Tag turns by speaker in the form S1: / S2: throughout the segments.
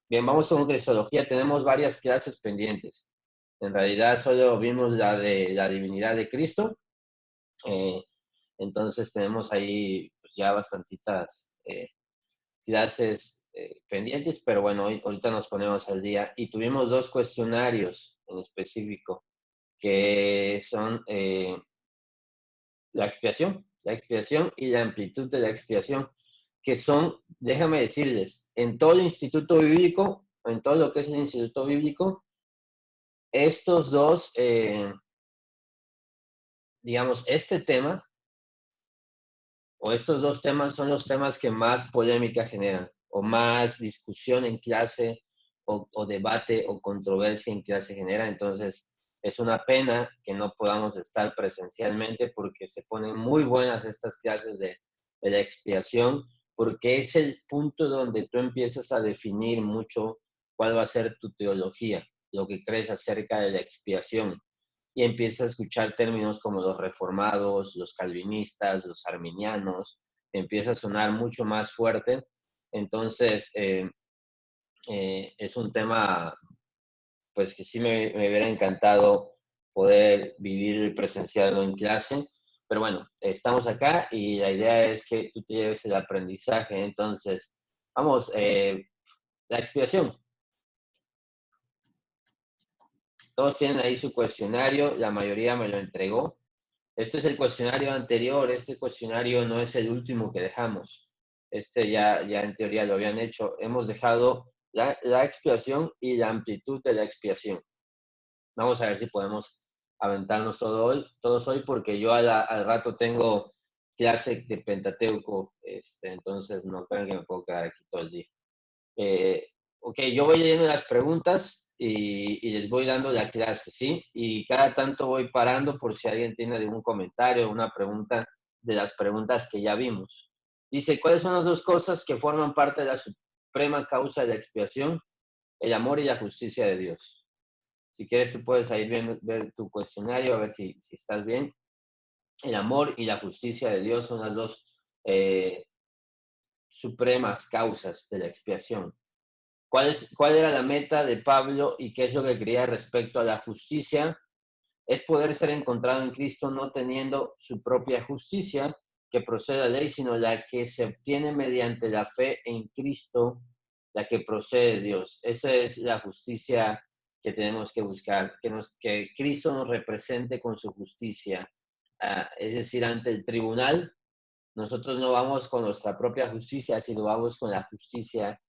S1: Bien, vamos con Cristología. Tenemos varias clases pendientes. En realidad solo vimos la de la divinidad de Cristo. Eh, entonces tenemos ahí pues, ya bastantitas clases pendientes, pero bueno, ahorita nos ponemos al día. Y tuvimos dos cuestionarios en específico, que son la expiación y la amplitud de la expiación, que son, déjame decirles, en todo el instituto bíblico, en todo lo que es el instituto bíblico, estos dos, digamos, este tema o estos dos temas son los temas que más polémica generan o más discusión en clase o debate o controversia en clase genera. Entonces, es una pena que no podamos estar presencialmente porque se ponen muy buenas estas clases de la expiación, porque es el punto donde tú empiezas a definir mucho cuál va a ser tu teología, lo que crees acerca de la expiación y empiezas a escuchar términos como los reformados, los calvinistas, los arminianos, empieza a sonar mucho más fuerte. Entonces, es un tema, pues que sí me hubiera encantado poder vivir y presenciarlo en clase, pero bueno, estamos acá y la idea es que tú te lleves el aprendizaje. Entonces, vamos, la expiación. Todos tienen ahí su cuestionario, la mayoría me lo entregó. Este es el cuestionario anterior, este cuestionario no es el último que dejamos. Este ya en teoría lo habían hecho. Hemos dejado la expiación y la amplitud de la expiación. Vamos a ver si podemos aventarnos todos hoy, porque yo al rato tengo clase de Pentateuco, entonces no crean que me puedo quedar aquí todo el día. Ok, yo voy leyendo las preguntas y les voy dando la clase, ¿sí? Y cada tanto voy parando por si alguien tiene algún comentario o una pregunta de las preguntas que ya vimos. Dice, ¿cuáles son las dos cosas que forman parte de la suprema causa de la expiación? El amor y la justicia de Dios. Si quieres, tú puedes ahí ver tu cuestionario, a ver si estás bien. El amor y la justicia de Dios son las dos supremas causas de la expiación. ¿Cuál era la meta de Pablo y qué es lo que quería respecto a la justicia? Es poder ser encontrado en Cristo no teniendo su propia justicia que procede de la ley, sino la que se obtiene mediante la fe en Cristo, la que procede de Dios. Esa es la justicia que tenemos que buscar, que Cristo nos represente con su justicia. Es decir, ante el tribunal, nosotros no vamos con nuestra propia justicia, sino vamos con la justicia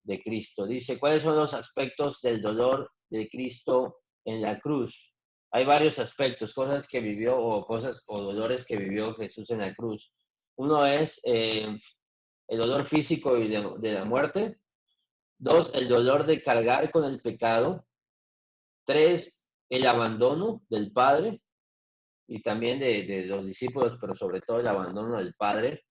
S1: de Cristo. Dice, ¿cuáles son los aspectos del dolor de Cristo en la cruz? Hay varios aspectos, cosas que vivió o cosas o dolores que vivió Jesús en la cruz. Uno es el dolor físico y de la muerte. Dos, el dolor de cargar con el pecado. Tres, el abandono del Padre y también de los discípulos, pero sobre todo el abandono del Padre.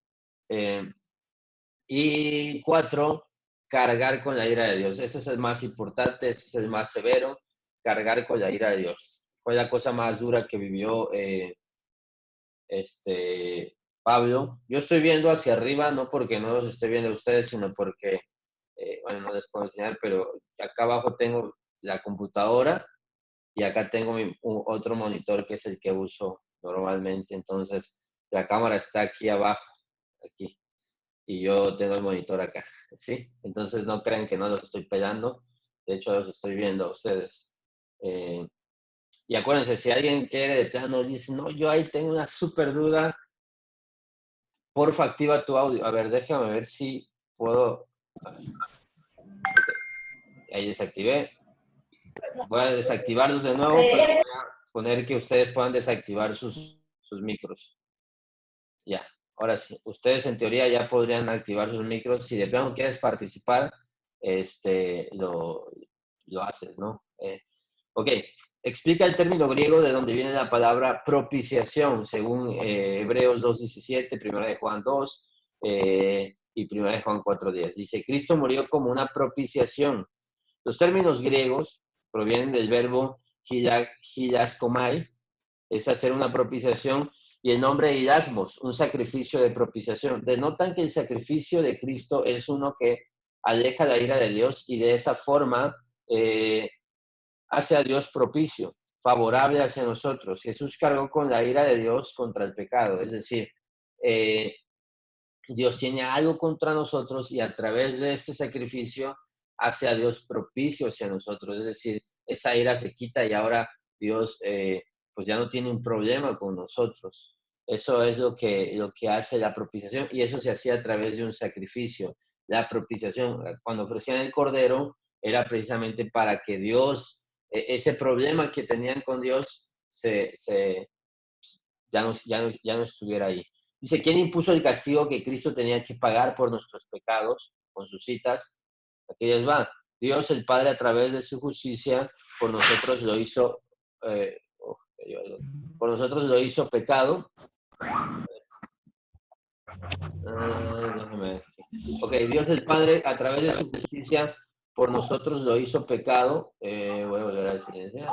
S1: Y cuatro, cargar con la ira de Dios. Ese es el más importante, ese es el más severo, cargar con la ira de Dios. Fue la cosa más dura que vivió Pablo. Yo estoy viendo hacia arriba, no porque no los esté viendo a ustedes, sino porque, bueno, no les puedo enseñar, pero acá abajo tengo la computadora y acá tengo otro monitor que es el que uso normalmente. Entonces, la cámara está aquí abajo, aquí, y yo tengo el monitor acá, ¿sí? Entonces, no crean que no los estoy pelando, de hecho, los estoy viendo a ustedes. Y acuérdense, si alguien quiere de plano, dice, no, yo ahí tengo una súper duda, porfa, activa tu audio. A ver, déjame ver si puedo. A ver, ahí desactivé. Voy a desactivarlos de nuevo, pero voy a poner que ustedes puedan desactivar sus micros. Ya, ahora sí. Ustedes en teoría ya podrían activar sus micros. Si de plano quieres participar, lo haces, ¿no? Ok, explica el término griego de donde viene la palabra propiciación, según Hebreos 2.17, 1 de Juan 2 y 1 de Juan 4.10. Dice, Cristo murió como una propiciación. Los términos griegos provienen del verbo hilaskomai, es hacer una propiciación, y el nombre hilasmos, un sacrificio de propiciación. Denotan que el sacrificio de Cristo es uno que aleja la ira de Dios y de esa forma hace a Dios propicio, favorable hacia nosotros. Jesús cargó con la ira de Dios contra el pecado, es decir, Dios tiene algo contra nosotros y a través de este sacrificio hace a Dios propicio hacia nosotros, es decir, esa ira se quita y ahora Dios pues ya no tiene un problema con nosotros. Eso es lo que hace la propiciación y eso se hacía a través de un sacrificio. La propiciación, cuando ofrecían el cordero, era precisamente para que Dios, ese problema que tenían con Dios, ya no estuviera ahí. Dice, ¿quién impuso el castigo que Cristo tenía que pagar por nuestros pecados? Con sus citas, aquí les va. Dios el Padre a través de su justicia por nosotros lo hizo, por nosotros lo hizo pecado. Déjame ver. Ok, Dios el Padre a través de su justicia por nosotros lo hizo pecado. Voy a volver a silenciar.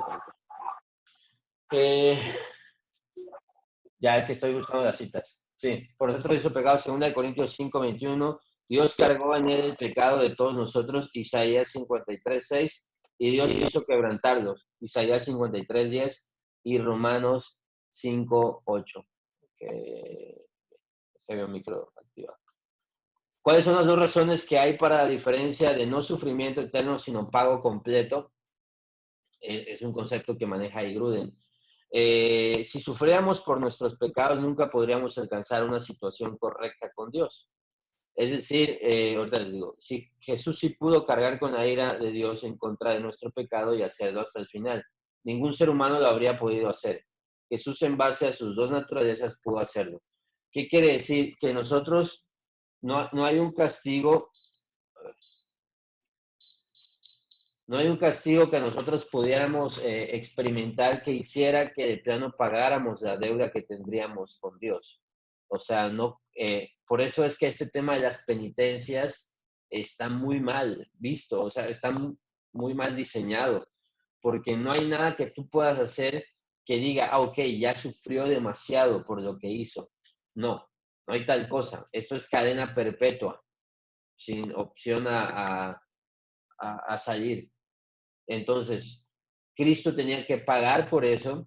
S1: Ya es que estoy buscando las citas. Sí, por nosotros hizo pecado, 2 Corintios 5:21. Dios cargó en él el pecado de todos nosotros, Isaías 53:6. Y Dios hizo quebrantarlos, Isaías 53:10 y Romanos 5:8. Se ve un micro activado. ¿Cuáles son las dos razones que hay para la diferencia de no sufrimiento eterno, sino pago completo? Es un concepto que maneja ahí Gruden. Si sufriéramos por nuestros pecados, nunca podríamos alcanzar una situación correcta con Dios. Es decir, ahorita les digo, si Jesús sí pudo cargar con la ira de Dios en contra de nuestro pecado y hacerlo hasta el final. Ningún ser humano lo habría podido hacer. Jesús en base a sus dos naturalezas pudo hacerlo. ¿Qué quiere decir? Que nosotros no hay un castigo. No hay un castigo que nosotros pudiéramos experimentar que hiciera que de plano pagáramos la deuda que tendríamos con Dios. O sea, no, por eso es que este tema de las penitencias está muy mal visto, o sea, está muy mal diseñado, porque no hay nada que tú puedas hacer que diga, ah, ok, ya sufrió demasiado por lo que hizo. No, no hay tal cosa. Esto es cadena perpetua, sin opción a salir. Entonces, Cristo tenía que pagar por eso,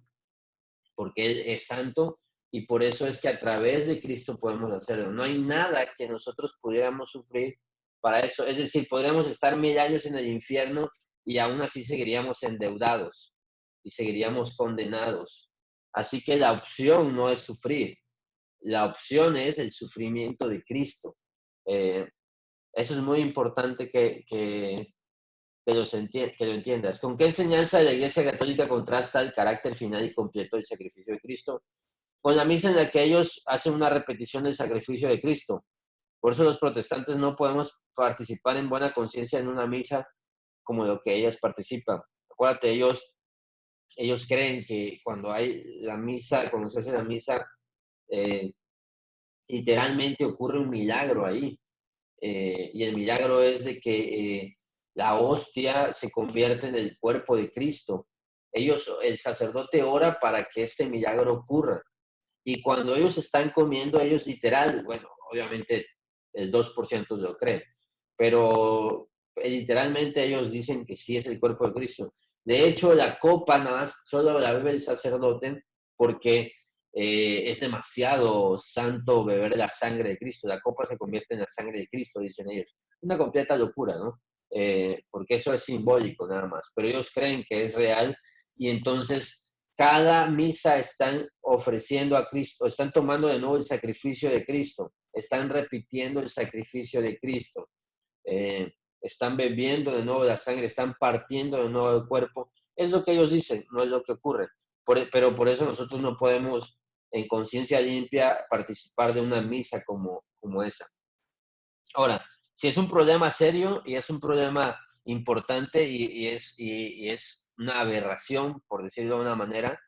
S1: porque Él es santo, y por eso es que a través de Cristo podemos hacerlo. No hay nada que nosotros pudiéramos sufrir para eso. Es decir, podríamos estar 1000 años en el infierno y aún así seguiríamos endeudados y seguiríamos condenados. Así que la opción no es sufrir, la opción es el sufrimiento de Cristo. Eso es muy importante que lo entiendas. ¿Con qué enseñanza de la Iglesia Católica contrasta el carácter final y completo del sacrificio de Cristo? Con la misa en la que ellos hacen una repetición del sacrificio de Cristo. Por eso los protestantes no podemos participar en buena conciencia en una misa como lo que ellos participan. Acuérdate, ellos creen que cuando hay la misa, cuando se hace la misa, literalmente ocurre un milagro ahí. Y el milagro es de que la hostia se convierte en el cuerpo de Cristo. El sacerdote ora para que este milagro ocurra. Y cuando ellos están comiendo, ellos literal, bueno, obviamente el 2% lo creen, pero literalmente ellos dicen que sí es el cuerpo de Cristo. De hecho, la copa nada más solo la bebe el sacerdote porque es demasiado santo beber la sangre de Cristo. La copa se convierte en la sangre de Cristo, dicen ellos. Una completa locura, ¿no? Porque eso es simbólico nada más, pero ellos creen que es real y entonces cada misa están ofreciendo a Cristo, están tomando de nuevo el sacrificio de Cristo, están repitiendo el sacrificio de Cristo, están bebiendo de nuevo la sangre, están partiendo de nuevo el cuerpo. Es lo que ellos dicen, no es lo que ocurre. Pero por eso nosotros no podemos en conciencia limpia participar de una misa como esa. Ahora, si es un problema serio y es un problema importante y es una aberración, por decirlo de una manera,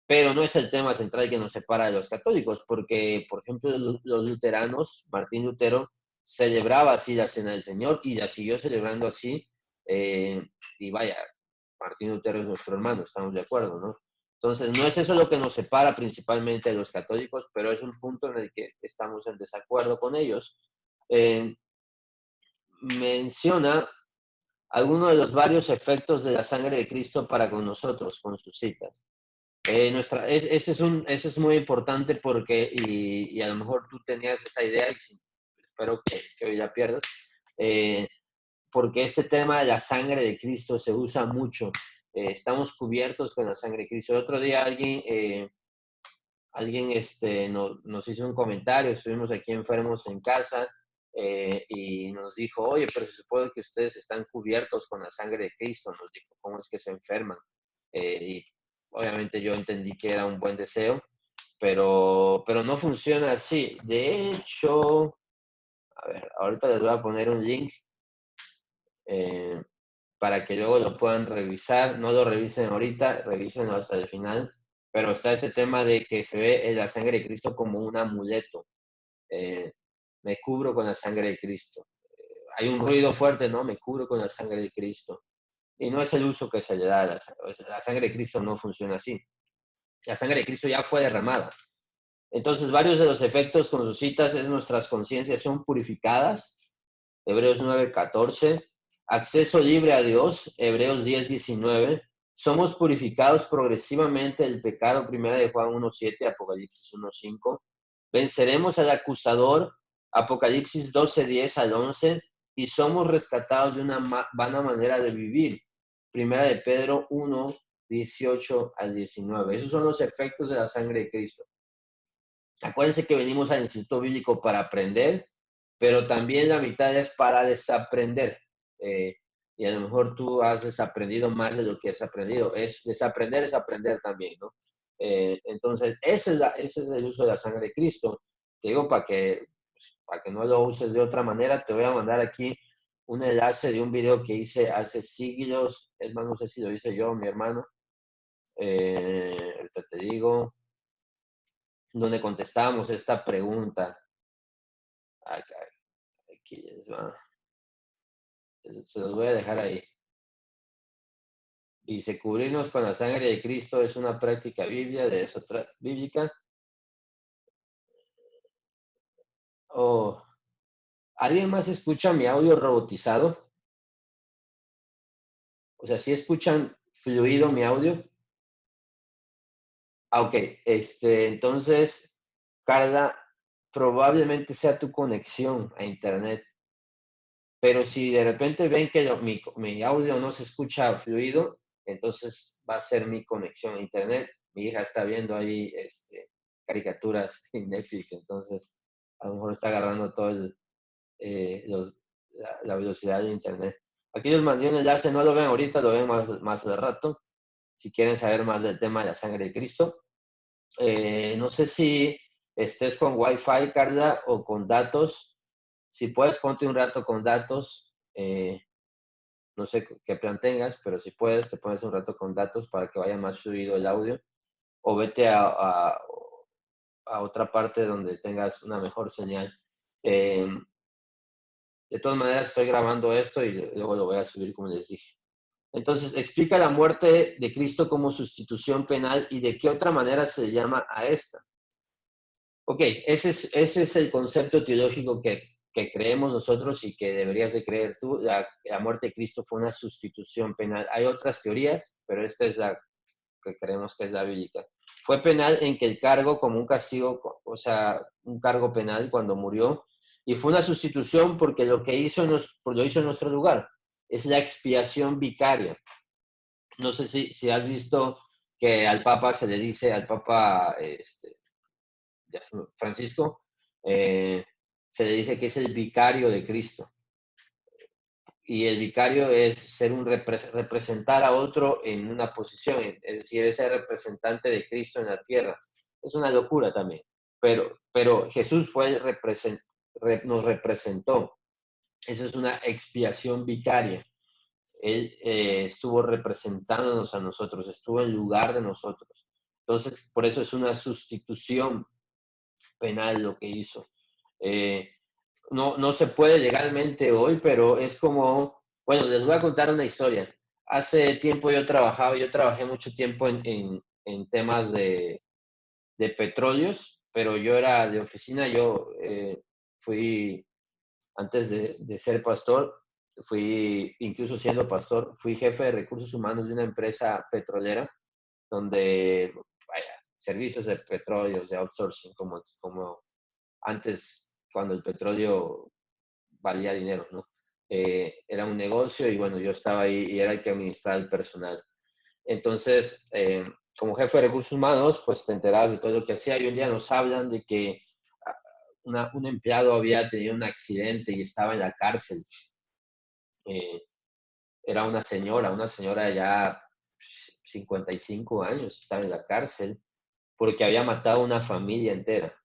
S1: pero no es el tema central que nos separa de los católicos, porque, por ejemplo, los luteranos, Martín Lutero, celebraba así la Cena del Señor y la siguió celebrando así, y vaya, Martín Lutero es nuestro hermano, estamos de acuerdo, ¿no? Entonces, no es eso lo que nos separa principalmente de los católicos, pero es un punto en el que estamos en desacuerdo con ellos. Eh, menciona algunos de los varios efectos de la sangre de Cristo para con nosotros, con sus citas. Ese es muy importante porque, y a lo mejor tú tenías esa idea y espero que hoy la pierdas, porque este tema de la sangre de Cristo se usa mucho. Estamos cubiertos con la sangre de Cristo. El otro día alguien nos hizo un comentario, estuvimos aquí enfermos en casa y nos dijo, oye, pero se supone que ustedes están cubiertos con la sangre de Cristo. Nos dijo, ¿cómo es que se enferman? Y obviamente yo entendí que era un buen deseo, pero no funciona así. De hecho, a ver, ahorita les voy a poner un link eh, para que luego lo puedan revisar. No lo revisen ahorita, revísenlo hasta el final. Pero está ese tema de que se ve la sangre de Cristo como un amuleto. Me cubro con la sangre de Cristo. Hay un ruido fuerte, ¿no? Me cubro con la sangre de Cristo. Y no es el uso que se le da a la sangre. La sangre de Cristo no funciona así. La sangre de Cristo ya fue derramada. Entonces, varios de los efectos con sus citas es nuestras conciencias son purificadas, Hebreos 9:14, acceso libre a Dios, Hebreos 10:19, somos purificados progresivamente del pecado, primera de Juan 1:7, Apocalipsis 1:5, venceremos al acusador, Apocalipsis 12:10 al 11, y somos rescatados de una vana manera de vivir, primera de Pedro 1:18 al 19. Esos son los efectos de la sangre de Cristo. Acuérdense que venimos al Instituto Bíblico para aprender, pero también la mitad es para desaprender. Y a lo mejor tú has desaprendido más de lo que has aprendido. Desaprender es aprender también, ¿no? Entonces, ese es el uso de la sangre de Cristo. Te digo, para que no lo uses de otra manera, te voy a mandar aquí un enlace de un video que hice hace siglos. Es más, no sé si lo hice yo o mi hermano. Ahorita te digo donde contestábamos esta pregunta. Aquí les va. Se los voy a dejar ahí. Dice, cubrirnos con la sangre de Cristo es una práctica bíblica. Oh, ¿alguien más escucha mi audio robotizado? O sea, ¿sí escuchan fluido mi audio? Ok, entonces, Carla, probablemente sea tu conexión a internet. Pero si de repente ven que mi audio no se escucha fluido, entonces va a ser mi conexión a internet. Mi hija está viendo ahí caricaturas en Netflix, entonces a lo mejor está agarrando todo la velocidad de internet. Aquí les mandé un enlace, no lo ven ahorita, lo ven más de rato. Si quieren saber más del tema de la sangre de Cristo. No sé si estés con Wi-Fi, Carla, o con datos. Si puedes, ponte un rato con datos. No sé qué plan tengas, pero si puedes, te pones un rato con datos para que vaya más fluido el audio. O vete a otra parte donde tengas una mejor señal. De todas maneras, estoy grabando esto y luego lo voy a subir como les dije. Entonces, explica la muerte de Cristo como sustitución penal y de qué otra manera se le llama a esta. Ok, ese es el concepto teológico que creemos nosotros y que deberías de creer tú. La muerte de Cristo fue una sustitución penal. Hay otras teorías, pero esta es la que creemos que es la bíblica. Fue penal en que el cargo como un castigo, o sea, un cargo penal cuando murió, y fue una sustitución porque lo hizo en nuestro lugar. Es la expiación vicaria. No sé si has visto que al Papa se le dice, al Papa Francisco, se le dice que es el vicario de Cristo. Y el vicario es ser representar a otro en una posición, es decir, es el representante de Cristo en la tierra. Es una locura también, pero Jesús nos representó. Esa es una expiación vicaria. Él estuvo representándonos a nosotros, estuvo en lugar de nosotros. Entonces, por eso es una sustitución penal lo que hizo. Eh, no se puede legalmente hoy, pero es como, bueno, les voy a contar una historia. Hace tiempo yo trabajé mucho tiempo en temas de petróleos, pero yo era de oficina, yo fui Antes de ser pastor, incluso siendo pastor, fui jefe de recursos humanos de una empresa petrolera donde, vaya, servicios de petróleos, de outsourcing, como antes, cuando el petróleo valía dinero, ¿no? Era un negocio y bueno, yo estaba ahí y era el que administraba el personal. Entonces, como jefe de recursos humanos, pues te enterabas de todo lo que hacía y un día nos hablan de que un empleado había tenido un accidente y estaba en la cárcel. Eh, Era una señora ya 55 años, estaba en la cárcel porque había matado a una familia entera.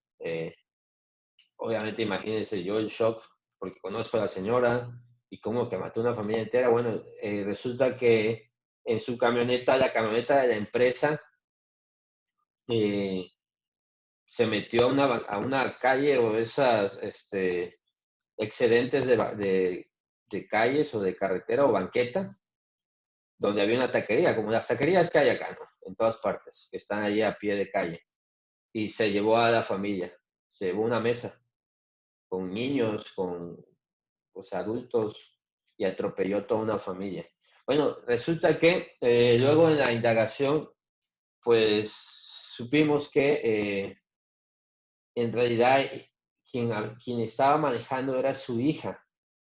S1: Obviamente, imagínense yo el shock, porque conozco a la señora y cómo que mató a una familia entera. Bueno, resulta que en su camioneta, la camioneta de la empresa, eh, se metió a una calle o esas excedentes de calles o de carretera o banqueta, donde había una taquería, como las taquerías que hay acá, ¿no? En todas partes, que están ahí a pie de calle. Y se llevó a la familia, se llevó una mesa con niños, con pues, adultos, y atropelló toda una familia. Bueno, resulta que luego en la indagación, pues supimos que en realidad quien estaba manejando era su hija,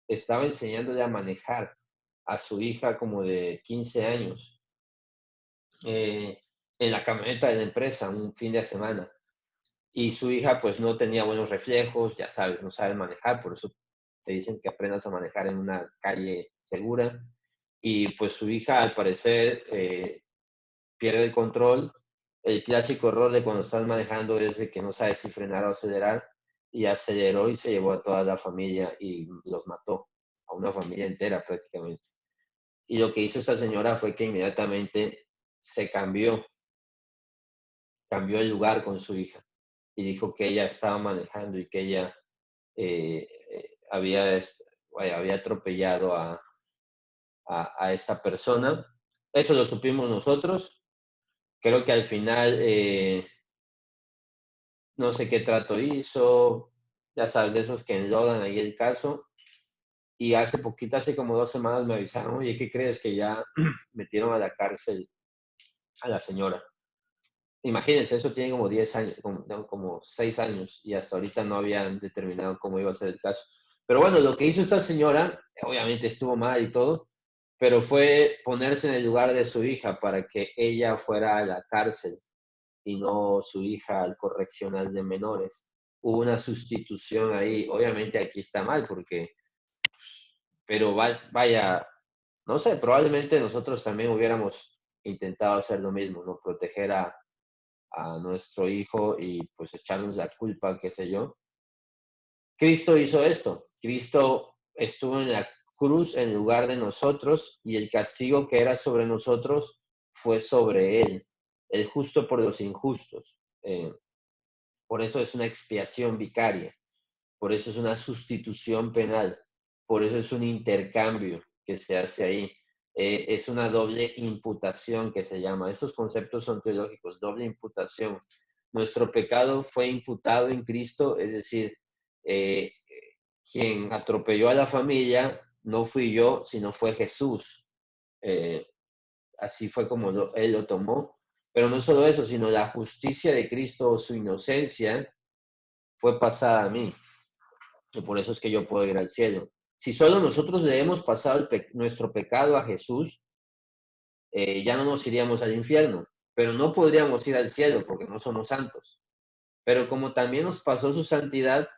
S1: estaba enseñándole a manejar a su hija como de 15 años eh, en la camioneta de la empresa un fin de semana. Y su hija pues no tenía buenos reflejos, ya sabes, no sabe manejar, por eso te dicen que aprendas a manejar en una calle segura. Y pues su hija al parecer pierde el control. El clásico error de cuando estás manejando es de que no sabes si frenar o acelerar, y aceleró y se llevó a toda la familia y los mató, a una familia entera prácticamente. Y lo que hizo esta señora fue que inmediatamente se cambió el lugar con su hija y dijo que ella estaba manejando y que ella eh, había, había atropellado a esta persona. Eso lo supimos nosotros. Creo que al final no sé qué trato hizo, ya sabes, de esos que enlodan ahí el caso. Y hace poquito, hace como 2 semanas me avisaron, oye, ¿qué crees? Que ya metieron a la cárcel a la señora. Imagínense, eso tiene como 10 años, como 6 años, y hasta ahorita no habían determinado cómo iba a ser el caso. Pero bueno, lo que hizo esta señora, obviamente estuvo mal y todo, pero fue ponerse en el lugar de su hija para que ella fuera a la cárcel y no su hija al correccional de menores. Hubo una sustitución ahí. Obviamente aquí está mal porque, pero vaya, no sé, probablemente nosotros también hubiéramos intentado hacer lo mismo, ¿no? Proteger a nuestro hijo y pues echarnos la culpa, qué sé yo. Cristo hizo esto. Cristo estuvo en la cruz en lugar de nosotros y el castigo que era sobre nosotros fue sobre él, el justo por los injustos. Por eso es una expiación vicaria, por eso es una sustitución penal, por eso es un intercambio que se hace ahí. Es una doble imputación que se llama. Esos conceptos son teológicos, doble imputación. Nuestro pecado fue imputado en Cristo, es decir, eh, quien atropelló a la familia no fui yo, sino fue Jesús. Eh, Así fue como él lo tomó. Pero no solo eso, sino la justicia de Cristo o su inocencia fue pasada a mí. Y por eso es que yo puedo ir al cielo. Si solo nosotros le hemos pasado nuestro pecado a Jesús, ya no nos iríamos al infierno, pero no podríamos ir al cielo porque no somos santos. Pero como también nos pasó su santidad,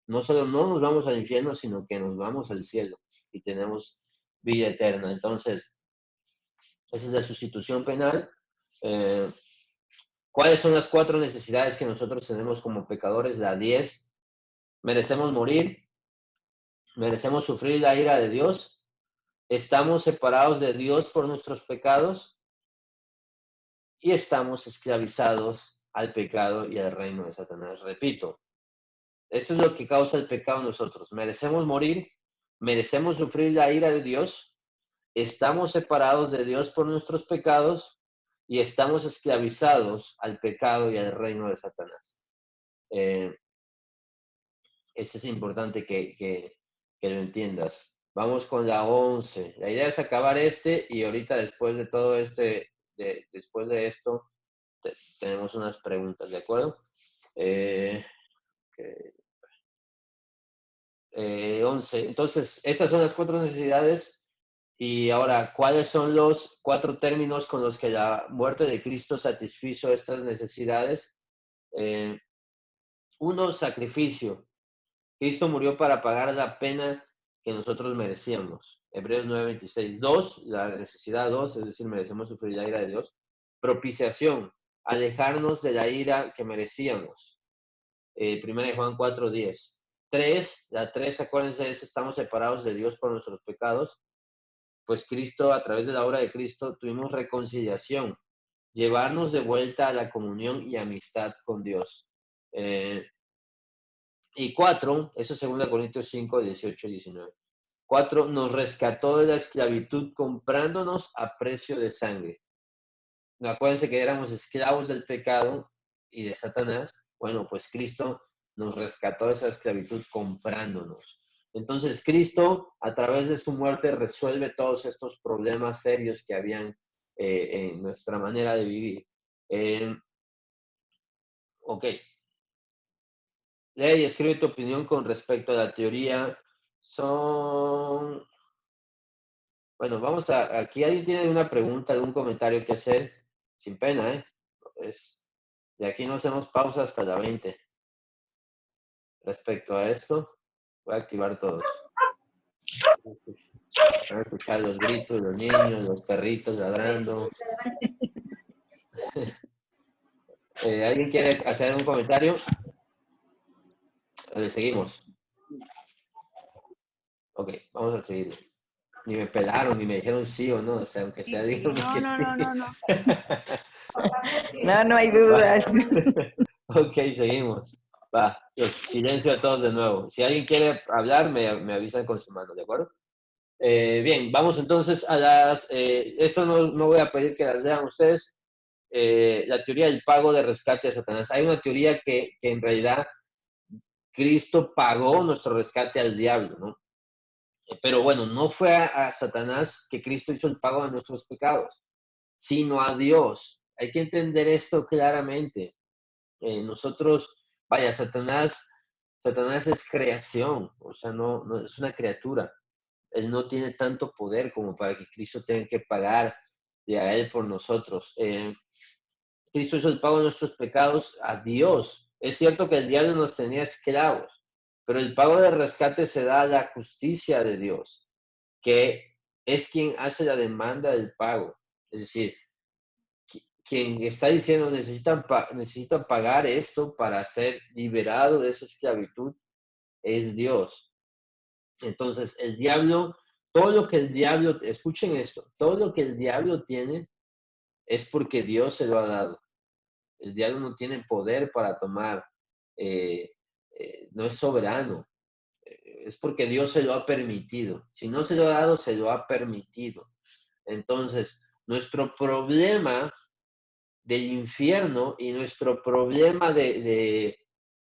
S1: no solo no nos vamos al infierno, sino que nos vamos al cielo y tenemos vida eterna. Entonces, esa es la sustitución penal. Eh, ¿Cuáles son las 4 necesidades que nosotros tenemos como pecadores? La 10, merecemos morir, merecemos sufrir la ira de Dios, estamos separados de Dios por nuestros pecados y estamos esclavizados al pecado y al reino de Satanás. Repito, esto es lo que causa el pecado en nosotros. Merecemos morir, merecemos sufrir la ira de Dios, estamos separados de Dios por nuestros pecados y estamos esclavizados al pecado y al reino de Satanás. Eh, Eso es importante que lo entiendas. Vamos con la 11. La idea es acabar y ahorita después de todo después de esto, tenemos unas preguntas, ¿de acuerdo? Ok. 11. Entonces, estas son las 4 necesidades. Y ahora, ¿cuáles son los 4 términos con los que la muerte de Cristo satisfizo estas necesidades? Eh, uno, sacrificio. Cristo murió para pagar la pena que nosotros merecíamos. Hebreos 9:26. Dos, la necesidad 2, es decir, merecemos sufrir la ira de Dios. Propiciación, alejarnos de la ira que merecíamos. 1 Juan 4:10. 3, la 3, acuérdense, es estamos separados de Dios por nuestros pecados. Pues Cristo, a través de la obra de Cristo, tuvimos reconciliación, llevarnos de vuelta a la comunión y amistad con Dios. Y 4, eso es 2 Corintios 5, 18 y 19. 4, nos rescató de la esclavitud comprándonos a precio de sangre. No, acuérdense que éramos esclavos del pecado y de Satanás. Bueno, pues Cristo nos rescató de esa esclavitud comprándonos. Entonces Cristo, a través de su muerte, resuelve todos estos problemas serios que habían en nuestra manera de vivir. Ok. Lee y escribe tu opinión con respecto a la teoría. Son... Bueno, aquí alguien tiene una pregunta, algún comentario que hacer, sin pena, ¿eh? De aquí no hacemos pausa hasta la 20. Respecto a esto, voy a activar todos. Van a escuchar los gritos, los niños, los perritos ladrando. ¿Alguien quiere hacer algún comentario? Le seguimos. Ok, vamos a seguir. Ni me pelaron, ni me dijeron sí o no. O sea, aunque sea, díganme que sí.
S2: No hay dudas.
S1: Ok, seguimos. Va, silencio a todos de nuevo. Si alguien quiere hablar, me avisan con su mano, ¿de acuerdo? Bien, vamos entonces a esto no voy a pedir que las lean ustedes. La teoría del pago de rescate de Satanás. Hay una teoría que en realidad Cristo pagó nuestro rescate al diablo, ¿no? Pero bueno, no fue a Satanás que Cristo hizo el pago de nuestros pecados, sino a Dios. Hay que entender esto claramente. Satanás es creación, o sea, no es una criatura. Él no tiene tanto poder como para que Cristo tenga que pagar a Él por nosotros. Cristo hizo el pago de nuestros pecados a Dios. Es cierto que el diablo nos tenía esclavos, pero el pago de rescate se da a la justicia de Dios, que es quien hace la demanda del pago. Es decir, quien está diciendo necesitan pagar esto para ser liberado de esa esclavitud es Dios. Entonces, el diablo, todo lo que el diablo, escuchen esto, todo lo que el diablo tiene es porque Dios se lo ha dado. El diablo no tiene poder para tomar, no es soberano, es porque Dios se lo ha permitido. Si no se lo ha dado, se lo ha permitido. Entonces, nuestro problema del infierno y nuestro problema de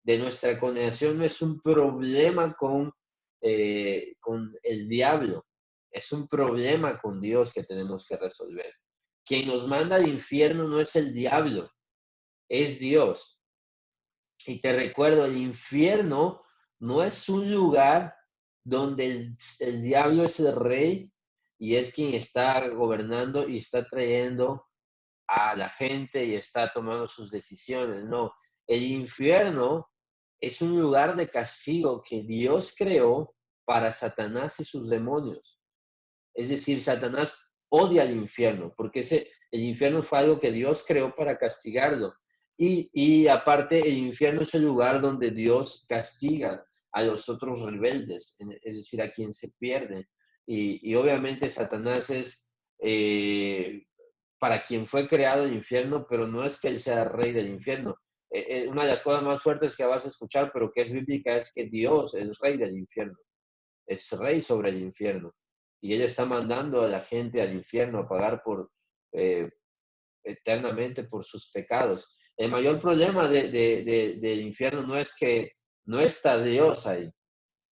S1: nuestra condenación no es un problema con el diablo, es un problema con Dios que tenemos que resolver. Quien nos manda al infierno no es el diablo, es Dios. Y te recuerdo, el infierno no es un lugar donde el diablo es el rey y es quien está gobernando y está trayendo a la gente y está tomando sus decisiones. No, el infierno es un lugar de castigo que Dios creó para Satanás y sus demonios. Es decir, Satanás odia el infierno porque el infierno fue algo que Dios creó para castigarlo. Y aparte, el infierno es el lugar donde Dios castiga a los otros rebeldes, es decir, a quien se pierde. Y obviamente Satanás es para quien fue creado el infierno, pero no es que él sea rey del infierno. Una de las cosas más fuertes que vas a escuchar, pero que es bíblica, es que Dios es rey del infierno, es rey sobre el infierno. Y él está mandando a la gente al infierno a pagar eternamente por sus pecados. El mayor problema del infierno no es que no está Dios ahí,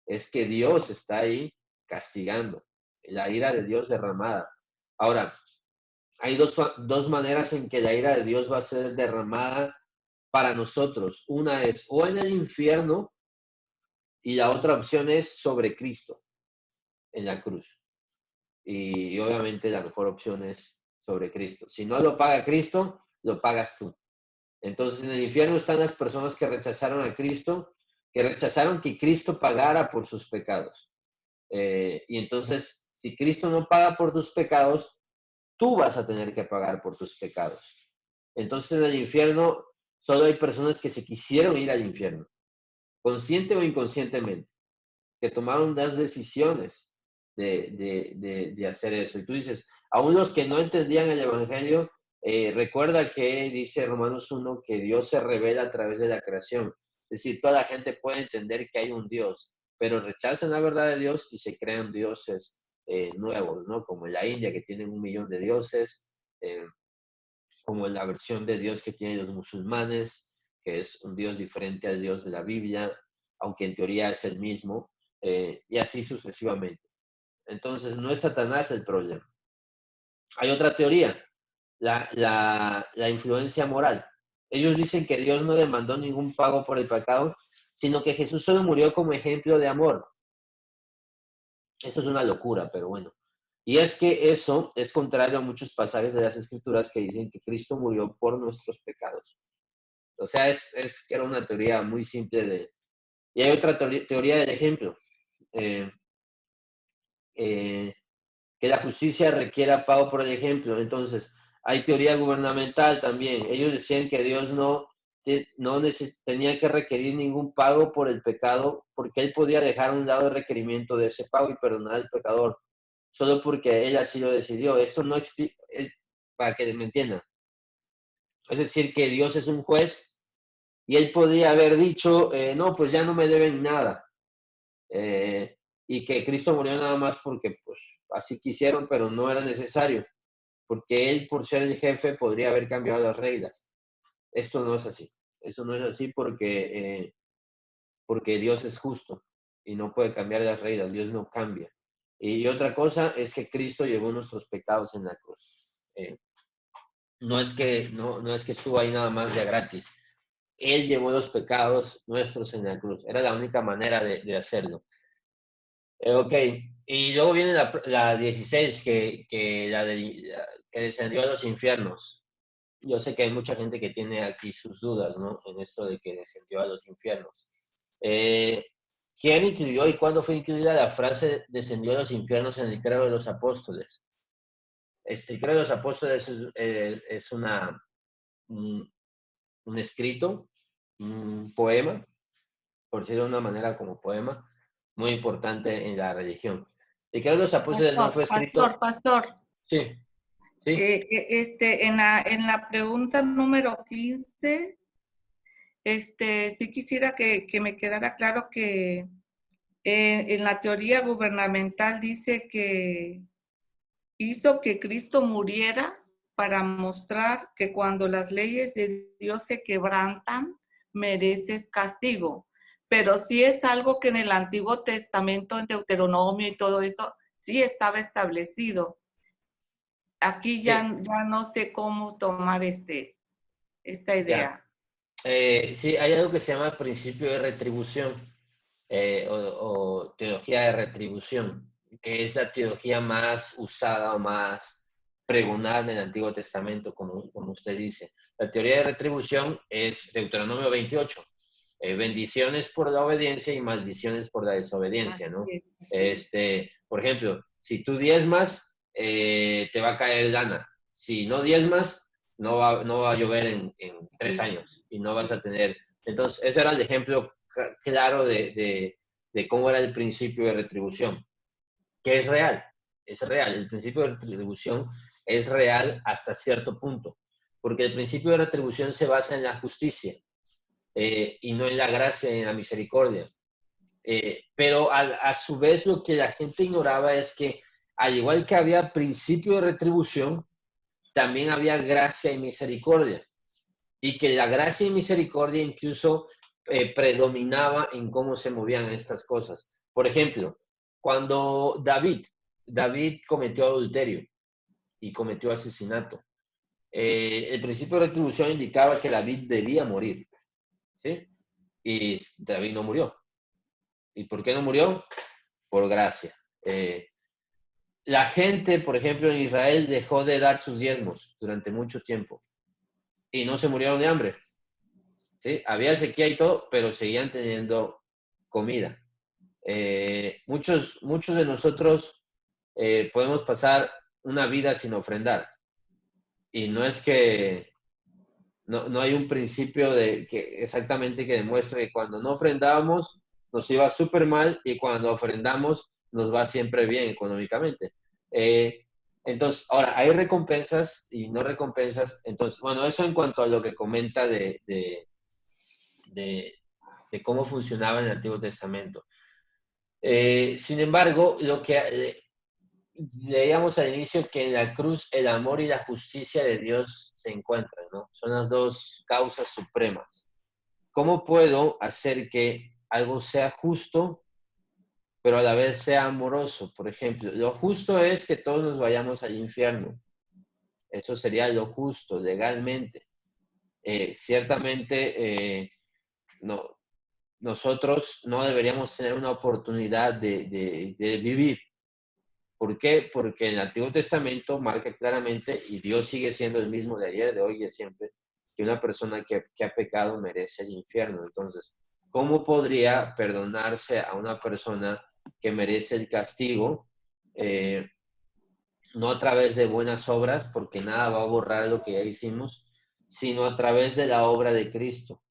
S1: es que Dios está ahí castigando, la ira de Dios derramada. Ahora, hay dos maneras en que la ira de Dios va a ser derramada para nosotros. Una es o en el infierno y la otra opción es sobre Cristo en la cruz. Y obviamente la mejor opción es sobre Cristo. Si no lo paga Cristo, lo pagas tú. Entonces en el infierno están las personas que rechazaron a Cristo, que rechazaron que Cristo pagara por sus pecados. Y entonces, si Cristo no paga por tus pecados, tú vas a tener que pagar por tus pecados. Entonces en el infierno solo hay personas que se quisieron ir al infierno, consciente o inconscientemente, que tomaron las decisiones de hacer eso. Y tú dices, aún los que no entendían el Evangelio, recuerda que dice Romanos 1 que Dios se revela a través de la creación. Es decir, toda la gente puede entender que hay un Dios, pero rechazan la verdad de Dios y se crean dioses nuevos, ¿no? Como en la India, que tienen 1 millón de dioses, como en la versión de Dios que tienen los musulmanes, que es un Dios diferente al Dios de la Biblia, aunque en teoría es el mismo, y así sucesivamente. Entonces, no es Satanás el problema. Hay otra teoría, la influencia moral. Ellos dicen que Dios no demandó ningún pago por el pecado, sino que Jesús solo murió como ejemplo de amor. Eso es una locura, pero bueno. Y es que eso es contrario a muchos pasajes de las Escrituras que dicen que Cristo murió por nuestros pecados. O sea, es que era una teoría muy simple de... Y hay otra teoría del ejemplo. Eh, eh, que la justicia requiera pago por el ejemplo. Entonces, hay teoría gubernamental también. Ellos decían que Dios no tenía que requerir ningún pago por el pecado, porque Él podía dejar a un lado el requerimiento de ese pago y perdonar al pecador, solo porque Él así lo decidió. Esto no explica, para que me entiendan. Es decir, que Dios es un juez y Él podría haber dicho, no, pues ya no me deben nada. Y que Cristo murió nada más porque pues así quisieron, pero no era necesario, porque él por ser el jefe podría haber cambiado las reglas. Esto no es así, eso no es así porque Dios es justo y no puede cambiar las reglas, Dios no cambia. Y otra cosa es que Cristo llevó nuestros pecados en la cruz. No es que estuvo ahí nada más de gratis. Él llevó los pecados nuestros en la cruz. Era la única manera de hacerlo. Ok, y luego viene la 16, que descendió a los infiernos. Yo sé que hay mucha gente que tiene aquí sus dudas, ¿no? En esto de que descendió a los infiernos. Eh, ¿Quién incluyó y cuándo fue incluida la frase descendió a los infiernos en el credo de los apóstoles? El credo de los apóstoles es un escrito, un poema, por decirlo de una manera como poema, muy importante en la religión. El credo de los apóstoles no fue escrito.
S2: Pastor.
S1: Sí, sí.
S2: En la pregunta número 15, sí quisiera que me quedara claro que en la teoría gubernamental dice que hizo que Cristo muriera para mostrar que cuando las leyes de Dios se quebrantan, mereces castigo. Pero sí es algo que en el Antiguo Testamento, en Deuteronomio y todo eso, sí estaba establecido. Aquí ya no sé cómo tomar esta idea.
S1: Sí, hay algo que se llama principio de retribución o teología de retribución, que es la teología más usada o más pregonada en el Antiguo Testamento, como usted dice. La teoría de retribución es Deuteronomio 28. Bendiciones por la obediencia y maldiciones por la desobediencia, ¿no? Por ejemplo, si tú diezmas, te va a caer lana. Si no diezmas, no va a llover en 3 años y no vas a tener. Entonces, ese era el ejemplo claro de cómo era el principio de retribución, que es real. El principio de retribución es real hasta cierto punto, porque el principio de retribución se basa en la justicia. Y no en la gracia y en la misericordia. Pero a su vez lo que la gente ignoraba es que al igual que había principio de retribución, también había gracia y misericordia. Y que la gracia y misericordia incluso predominaba en cómo se movían estas cosas. Por ejemplo, cuando David cometió adulterio y cometió asesinato, el principio de retribución indicaba que David debía morir, ¿sí? Y David no murió. ¿Y por qué no murió? Por gracia. La gente, por ejemplo, en Israel dejó de dar sus diezmos durante mucho tiempo y no se murieron de hambre, ¿sí? Había sequía y todo, pero seguían teniendo comida. Muchos de nosotros podemos pasar una vida sin ofrendar. Y no es que no hay un principio de que exactamente que demuestre que cuando no ofrendábamos nos iba súper mal y cuando ofrendamos nos va siempre bien económicamente. Eh, entonces, ahora, hay recompensas y no recompensas. Entonces, bueno, eso en cuanto a lo que comenta de, de cómo funcionaba en el Antiguo Testamento. Sin embargo, lo que leíamos al inicio que en la cruz el amor y la justicia de Dios se encuentran, ¿no? Son las dos causas supremas. ¿Cómo puedo hacer que algo sea justo, pero a la vez sea amoroso? Por ejemplo, lo justo es que todos nos vayamos al infierno. Eso sería lo justo legalmente. Ciertamente, no, nosotros no deberíamos tener una oportunidad de vivir. ¿Por qué? Porque en el Antiguo Testamento marca claramente, y Dios sigue siendo el mismo de ayer, de hoy y de siempre, que una persona que ha pecado merece el infierno. Entonces, ¿cómo podría perdonarse a una persona que merece el castigo? No a través de buenas obras, porque nada va a borrar lo que ya hicimos, sino a través de la obra de Cristo.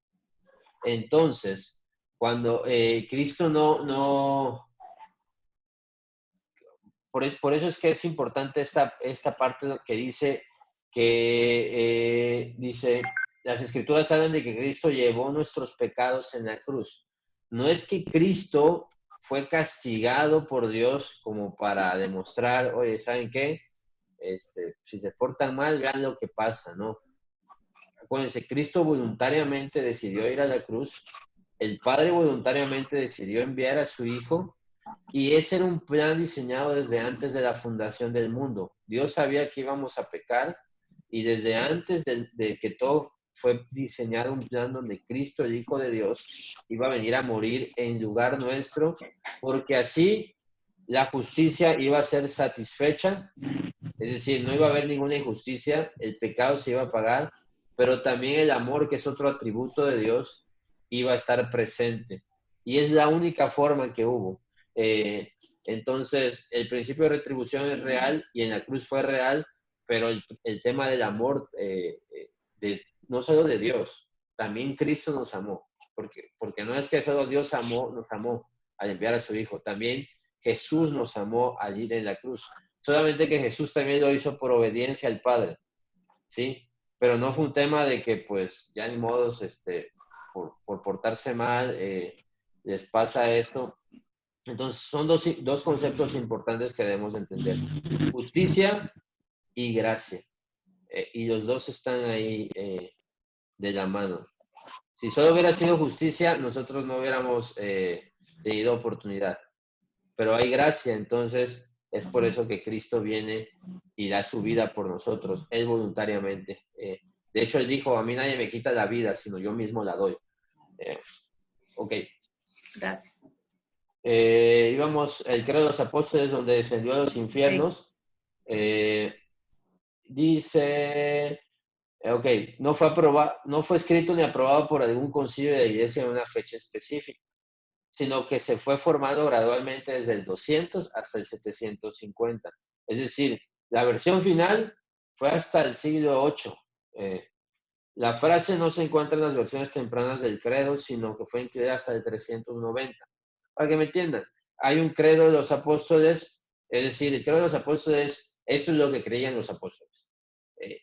S1: Entonces, cuando Cristo por eso es que es importante esta parte que dice, las escrituras hablan de que Cristo llevó nuestros pecados en la cruz. No es que Cristo fue castigado por Dios como para demostrar, oye, ¿saben qué? Si se portan mal, vean lo que pasa, ¿no? Acuérdense, Cristo voluntariamente decidió ir a la cruz, el Padre voluntariamente decidió enviar a su Hijo, y ese era un plan diseñado desde antes de la fundación del mundo. Dios sabía que íbamos a pecar y desde antes de que todo fue diseñado un plan donde Cristo, el Hijo de Dios, iba a venir a morir en lugar nuestro, porque así la justicia iba a ser satisfecha, es decir, no iba a haber ninguna injusticia, el pecado se iba a pagar, pero también el amor, que es otro atributo de Dios, iba a estar presente. Y es la única forma que hubo. Eh, entonces, el principio de retribución es real y en la cruz fue real, pero el tema del amor, no solo de Dios, también Cristo nos amó, porque no es que solo Dios nos amó al enviar a su Hijo, también Jesús nos amó al ir en la cruz. Solamente que Jesús también lo hizo por obediencia al Padre, ¿sí? Pero no fue un tema de que, pues, ya ni modos, por portarse mal, les pasa eso. Entonces, son dos conceptos importantes que debemos entender. Justicia y gracia. Y los dos están ahí de la mano. Si solo hubiera sido justicia, nosotros no hubiéramos tenido oportunidad. Pero hay gracia, entonces es por eso que Cristo viene y da su vida por nosotros, Él voluntariamente. De hecho, Él dijo, a mí nadie me quita la vida, sino yo mismo la doy. Ok.
S2: Gracias.
S1: Íbamos, el credo de los apóstoles, donde descendió a los infiernos. Dice, ok, no fue escrito ni aprobado por algún concilio de la iglesia en una fecha específica, sino que se fue formando gradualmente desde el 200 hasta el 750. Es decir, la versión final fue hasta el siglo VIII. La frase no se encuentra en las versiones tempranas del credo, sino que fue incluida hasta el 390. Para que me entiendan, hay un credo de los apóstoles, es decir, el credo de los apóstoles, eso es lo que creían los apóstoles,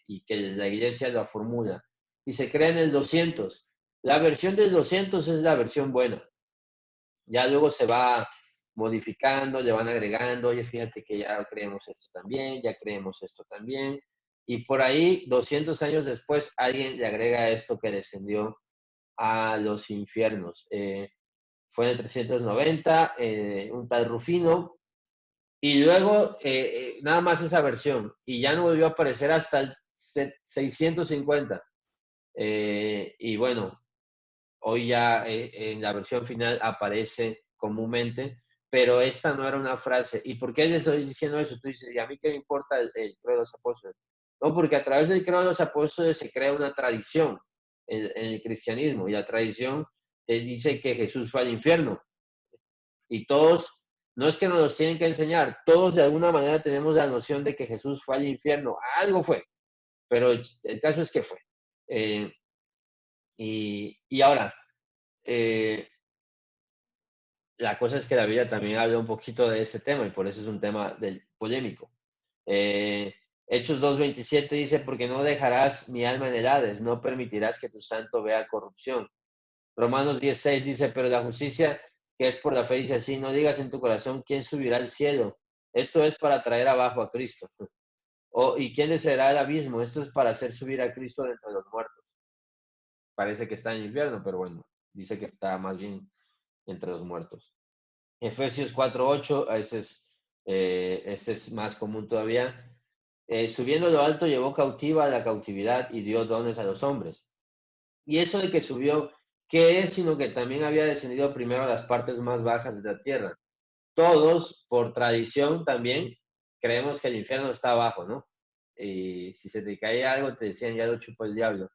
S1: y que la iglesia lo formula. Y se crea en el 200. La versión del 200 es la versión buena. Ya luego se va modificando, le van agregando, oye, fíjate que ya creemos esto también, ya creemos esto también. Y por ahí, 200 años después, alguien le agrega esto que descendió a los infiernos. Fue en el 390, un tal Rufino, y luego nada más esa versión, y ya no volvió a aparecer hasta el 650. Y bueno, hoy ya en la versión final aparece comúnmente, pero esta no era una frase. ¿Y por qué les estoy diciendo eso? Tú dices, ¿y a mí qué me importa el credo de los apóstoles? No, porque a través del credo de los apóstoles se crea una tradición en el cristianismo, y la tradición te dice que Jesús fue al infierno. Y todos, no es que nos los tienen que enseñar, todos de alguna manera tenemos la noción de que Jesús fue al infierno, algo fue, pero el caso es que fue. Eh, y ahora, eh, la cosa es que la Biblia también habla un poquito de ese tema y por eso es un tema polémico. Hechos 2:27 dice, porque no dejarás mi alma en el Hades, no permitirás que tu santo vea corrupción. Romanos 10:6 dice, pero la justicia que es por la fe dice así, no digas en tu corazón quién subirá al cielo. Esto es para traer abajo a Cristo. ¿Y quién descenderá al abismo? Esto es para hacer subir a Cristo de entre los muertos. Parece que está en el infierno, pero bueno, dice que está más bien entre los muertos. Efesios 4:8, este es más común todavía. Subiendo lo alto, llevó cautiva a la cautividad y dio dones a los hombres. Y eso de que subió, ¿qué es? Sino que también había descendido primero a las partes más bajas de la tierra. Todos, por tradición también, creemos que el infierno está abajo, ¿no? Y si se te caía algo, te decían, ya lo chupó el diablo,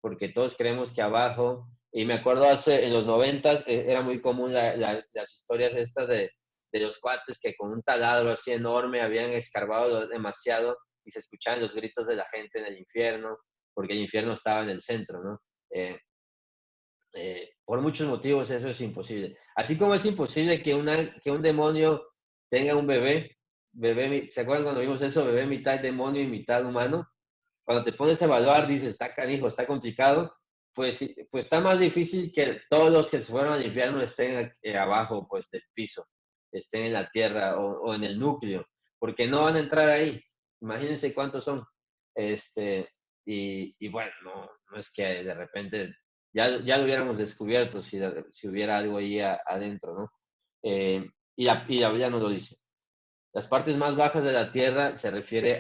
S1: porque todos creemos que abajo, y me acuerdo en los 90s, era muy común las historias estas de los cuates que con un taladro así enorme habían escarbado demasiado y se escuchaban los gritos de la gente en el infierno, porque el infierno estaba en el centro, ¿no? Por muchos motivos eso es imposible. Así como es imposible que un demonio tenga un bebé, ¿se acuerdan cuando vimos eso? Bebé mitad demonio y mitad humano. Cuando te pones a evaluar, dices, está canijo, está complicado, pues está más difícil que todos los que se fueron al infierno estén abajo, pues, del piso, estén en la tierra o en el núcleo, porque no van a entrar ahí. Imagínense cuántos son. Y bueno, no es que de repente ya lo hubiéramos descubierto si hubiera algo ahí adentro, ¿no? Y la Biblia no lo dice. Las partes más bajas de la tierra se refiere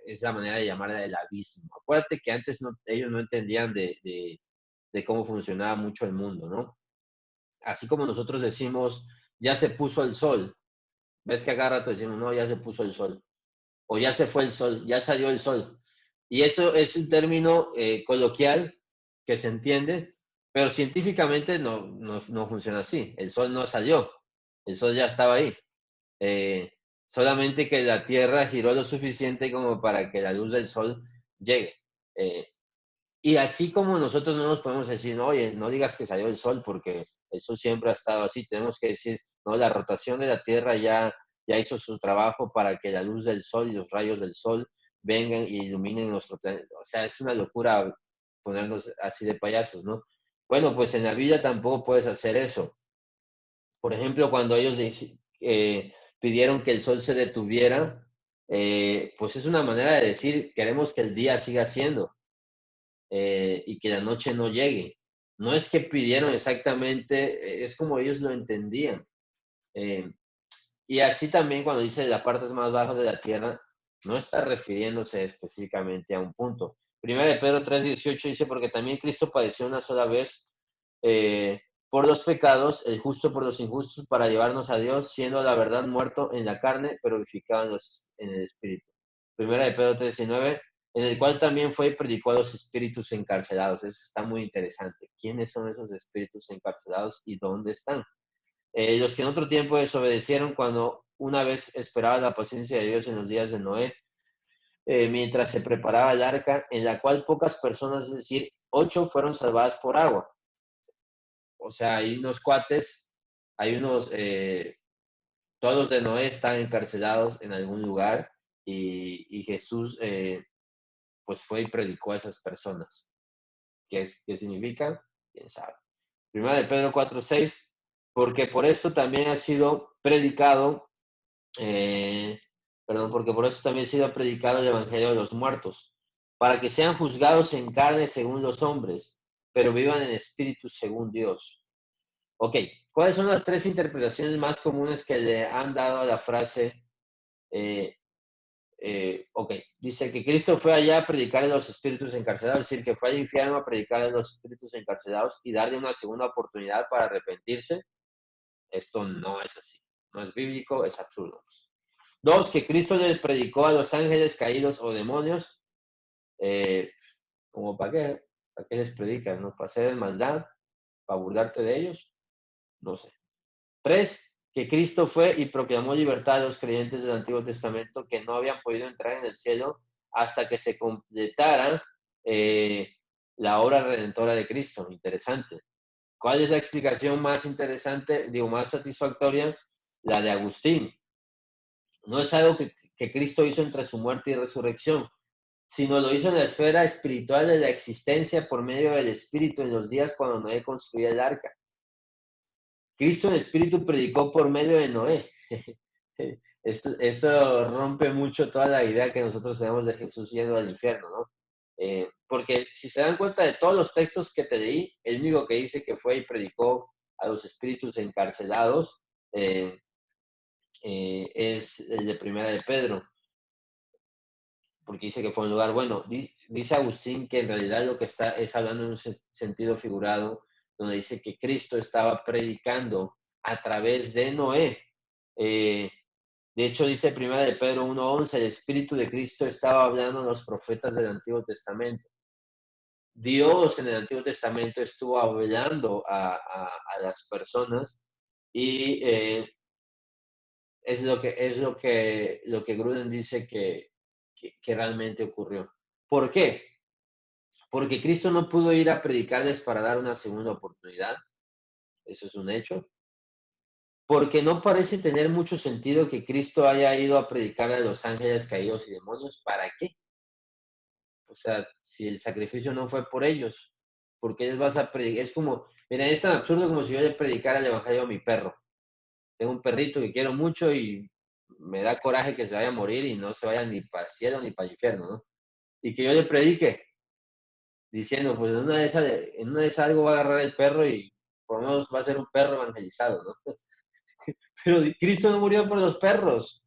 S1: es la manera de llamarla el abismo. Acuérdate que antes ellos no entendían de cómo funcionaba mucho el mundo, ¿no? Así como nosotros decimos, ya se puso el sol. Ves que agarra te decimos, no, ya se puso el sol. O ya se fue el sol, ya salió el sol. Y eso es un término coloquial que se entiende, pero científicamente no funciona así. El sol no salió, el sol ya estaba ahí. Eh, Solamente que la Tierra giró lo suficiente como para que la luz del sol llegue. Eh, y así como nosotros no nos podemos decir, no, oye, no digas que salió el sol porque el sol siempre ha estado así, tenemos que decir, no, la rotación de la Tierra ya hizo su trabajo para que la luz del sol y los rayos del sol vengan y iluminen nuestro planeta. O sea, es una locura ponernos así de payasos, ¿no? Bueno, pues en la vida tampoco puedes hacer eso. Por ejemplo, cuando ellos pidieron que el sol se detuviera, pues es una manera de decir, queremos que el día siga siendo y que la noche no llegue. No es que pidieron exactamente, es como ellos lo entendían. Eh, y así también cuando dice las partes más bajas de la tierra, no está refiriéndose específicamente a un punto. Primera de Pedro 3:18 dice, porque también Cristo padeció una sola vez eh, por los pecados, el justo por los injustos, para llevarnos a Dios, siendo la verdad muerto en la carne, pero vivificado en el espíritu. Primera de Pedro 3:19, en el cual también fue predicado a los espíritus encarcelados. Eso está muy interesante. ¿Quiénes son esos espíritus encarcelados y dónde están? Los que en otro tiempo desobedecieron cuando una vez esperaba la paciencia de Dios en los días de Noé, mientras se preparaba el arca, en la cual pocas personas, es decir, 8 fueron salvadas por agua. O sea, hay unos cuates, hay unos, todos de Noé están encarcelados en algún lugar y Jesús pues fue y predicó a esas personas. ¿Qué significa? ¿Quién sabe? Primera de Pedro 4:6, porque por esto también ha sido predicado, porque por eso también ha sido predicado el Evangelio de los muertos, para que sean juzgados en carne según los hombres, pero vivan en espíritu según Dios. Ok, ¿cuáles son las 3 interpretaciones más comunes que le han dado a la frase? Ok, dice que Cristo fue allá a predicar a los espíritus encarcelados, es decir, que fue al infierno a predicar a los espíritus encarcelados y darle una segunda oportunidad para arrepentirse. Esto no es así, no es bíblico, es absurdo. 2, que Cristo les predicó a los ángeles caídos o demonios, como para qué les predican, ¿no? Para hacer maldad, para burlarte de ellos, no sé. 3, que Cristo fue y proclamó libertad a los creyentes del Antiguo Testamento que no habían podido entrar en el cielo hasta que se completara la obra redentora de Cristo. Interesante. ¿Cuál es la explicación más interesante, digo, más satisfactoria? La de Agustín. No es algo que Cristo hizo entre su muerte y resurrección, sino lo hizo en la esfera espiritual de la existencia por medio del Espíritu en los días cuando Noé construía el arca. Cristo en espíritu predicó por medio de Noé. Esto rompe mucho toda la idea que nosotros tenemos de Jesús yendo al infierno, ¿no? Porque si se dan cuenta de todos los textos que te leí, el único que dice que fue y predicó a los espíritus encarcelados es el de Primera de Pedro, porque dice que fue un lugar bueno. Dice Agustín que en realidad lo que está es hablando en un sentido figurado, donde dice que Cristo estaba predicando a través de Noé. De hecho, dice Primera de Pedro 1:11, el Espíritu de Cristo estaba hablando a los profetas del Antiguo Testamento. Dios en el Antiguo Testamento estuvo hablando a las personas y es lo que Gruden dice que realmente ocurrió. ¿Por qué? Porque Cristo no pudo ir a predicarles para dar una segunda oportunidad. Eso es un hecho. Porque no parece tener mucho sentido que Cristo haya ido a predicar a los ángeles caídos y demonios. ¿Para qué? O sea, si el sacrificio no fue por ellos, ¿por qué les vas a predicar? Es como, mira, es tan absurdo como si yo le predicara el evangelio a mi perro. Tengo un perrito que quiero mucho y me da coraje que se vaya a morir y no se vaya ni para el cielo ni para el infierno, ¿no? Y que yo le predique diciendo, pues en una de esas algo va a agarrar el perro y por lo menos va a ser un perro evangelizado, ¿no? Pero Cristo no murió por los perros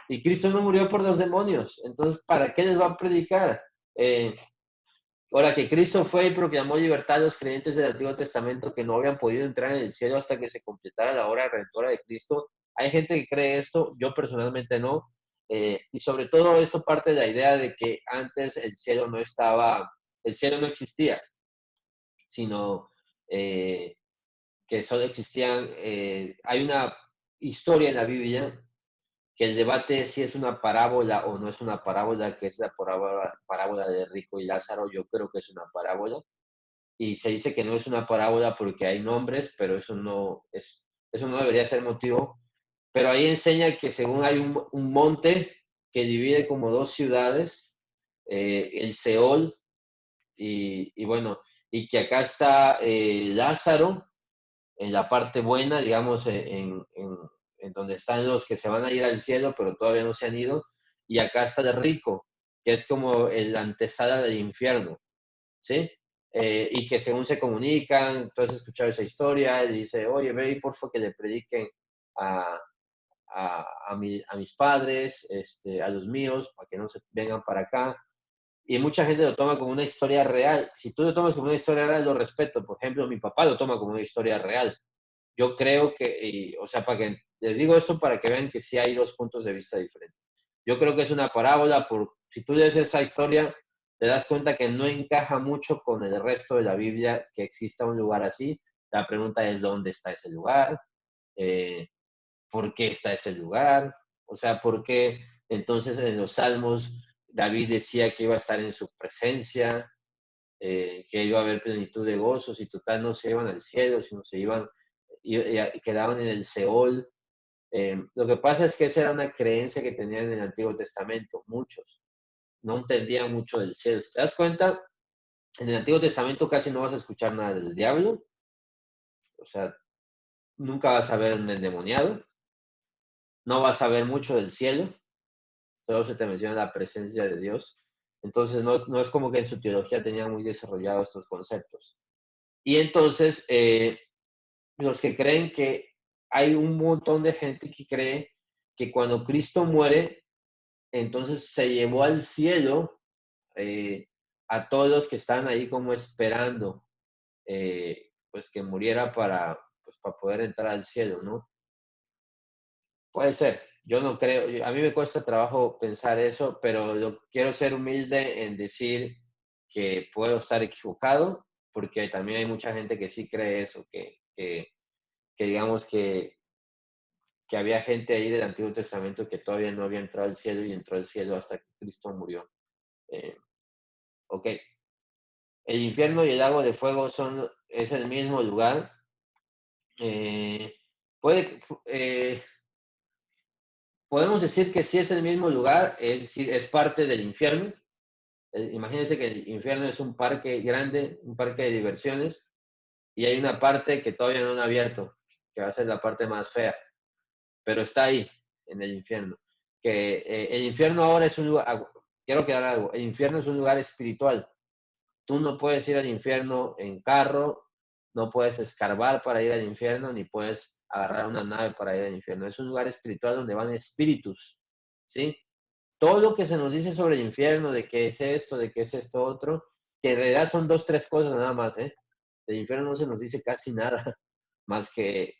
S1: y Cristo no murió por los demonios. Entonces, ¿para qué les va a predicar? Ahora que Cristo fue y proclamó libertad a los creyentes del Antiguo Testamento que no habían podido entrar en el cielo hasta que se completara la obra redentora de Cristo. Hay gente que cree esto, yo personalmente no. Y sobre todo esto parte de la idea de que antes el cielo no existía, sino que solo existían, hay una historia en la Biblia que el debate es si es una parábola o no es una parábola, que es la parábola de Rico y Lázaro. Yo creo que es una parábola y se dice que no es una parábola porque hay nombres, pero eso no debería ser motivo. Pero ahí enseña que según hay un monte que divide como dos ciudades, el Seol y bueno, y que acá está Lázaro en la parte buena, digamos, en donde están los que se van a ir al cielo, pero todavía no se han ido, y acá está el rico, que es como el antesala del infierno, ¿sí? Y que según se comunican, tú has escuchado esa historia, y dice, oye, ve y porfa que le prediquen a, a mis padres, a los míos, para que no se vengan para acá. Y mucha gente lo toma como una historia real. Si tú lo tomas como una historia real, lo respeto. Por ejemplo, mi papá lo toma como una historia real. Yo creo que, o sea, les digo esto para que vean que sí hay dos puntos de vista diferentes. Yo creo que es una parábola, si tú lees esa historia, te das cuenta que no encaja mucho con el resto de la Biblia que exista un lugar así. La pregunta es, ¿dónde está ese lugar? ¿Por qué está ese lugar? O sea, ¿por qué entonces en los Salmos David decía que iba a estar en su presencia, que iba a haber plenitud de gozos y total no se iban al cielo, sino se iban y quedaban en el Seol? Lo que pasa es que esa era una creencia que tenían en el Antiguo Testamento, muchos. No entendían mucho del cielo. ¿Te das cuenta? En el Antiguo Testamento casi no vas a escuchar nada del diablo. O sea, nunca vas a ver un endemoniado. No vas a ver mucho del cielo. Solo se te menciona la presencia de Dios. Entonces, no es como que en su teología tenían muy desarrollados estos conceptos. Y entonces, los que creen que hay un montón de gente que cree que cuando Cristo muere, entonces se llevó al cielo a todos los que están ahí como esperando, pues que muriera pues, para poder entrar al cielo, ¿no? Puede ser. Yo no creo, a mí me cuesta trabajo pensar eso, pero quiero ser humilde en decir que puedo estar equivocado, porque también hay mucha gente que sí cree eso, que digamos que había gente ahí del Antiguo Testamento que todavía no había entrado al cielo y entró al cielo hasta que Cristo murió. Ok. El infierno y el lago de fuego es el mismo lugar. Eh, puede, eh, podemos decir que sí es el mismo lugar, es decir, es parte del infierno. Imagínense que el infierno es un parque grande, un parque de diversiones, y hay una parte que todavía no han abierto, que va a ser la parte más fea, pero está ahí, en el infierno. Que el infierno ahora es un lugar, quiero quedar algo, el infierno es un lugar espiritual. Tú no puedes ir al infierno en carro, no puedes escarbar para ir al infierno, ni puedes agarrar una nave para ir al infierno. Es un lugar espiritual donde van espíritus, ¿sí? Todo lo que se nos dice sobre el infierno, de qué es esto, de qué es esto otro, que en realidad son 2, 3 cosas nada más, ¿eh? Del infierno no se nos dice casi nada, más que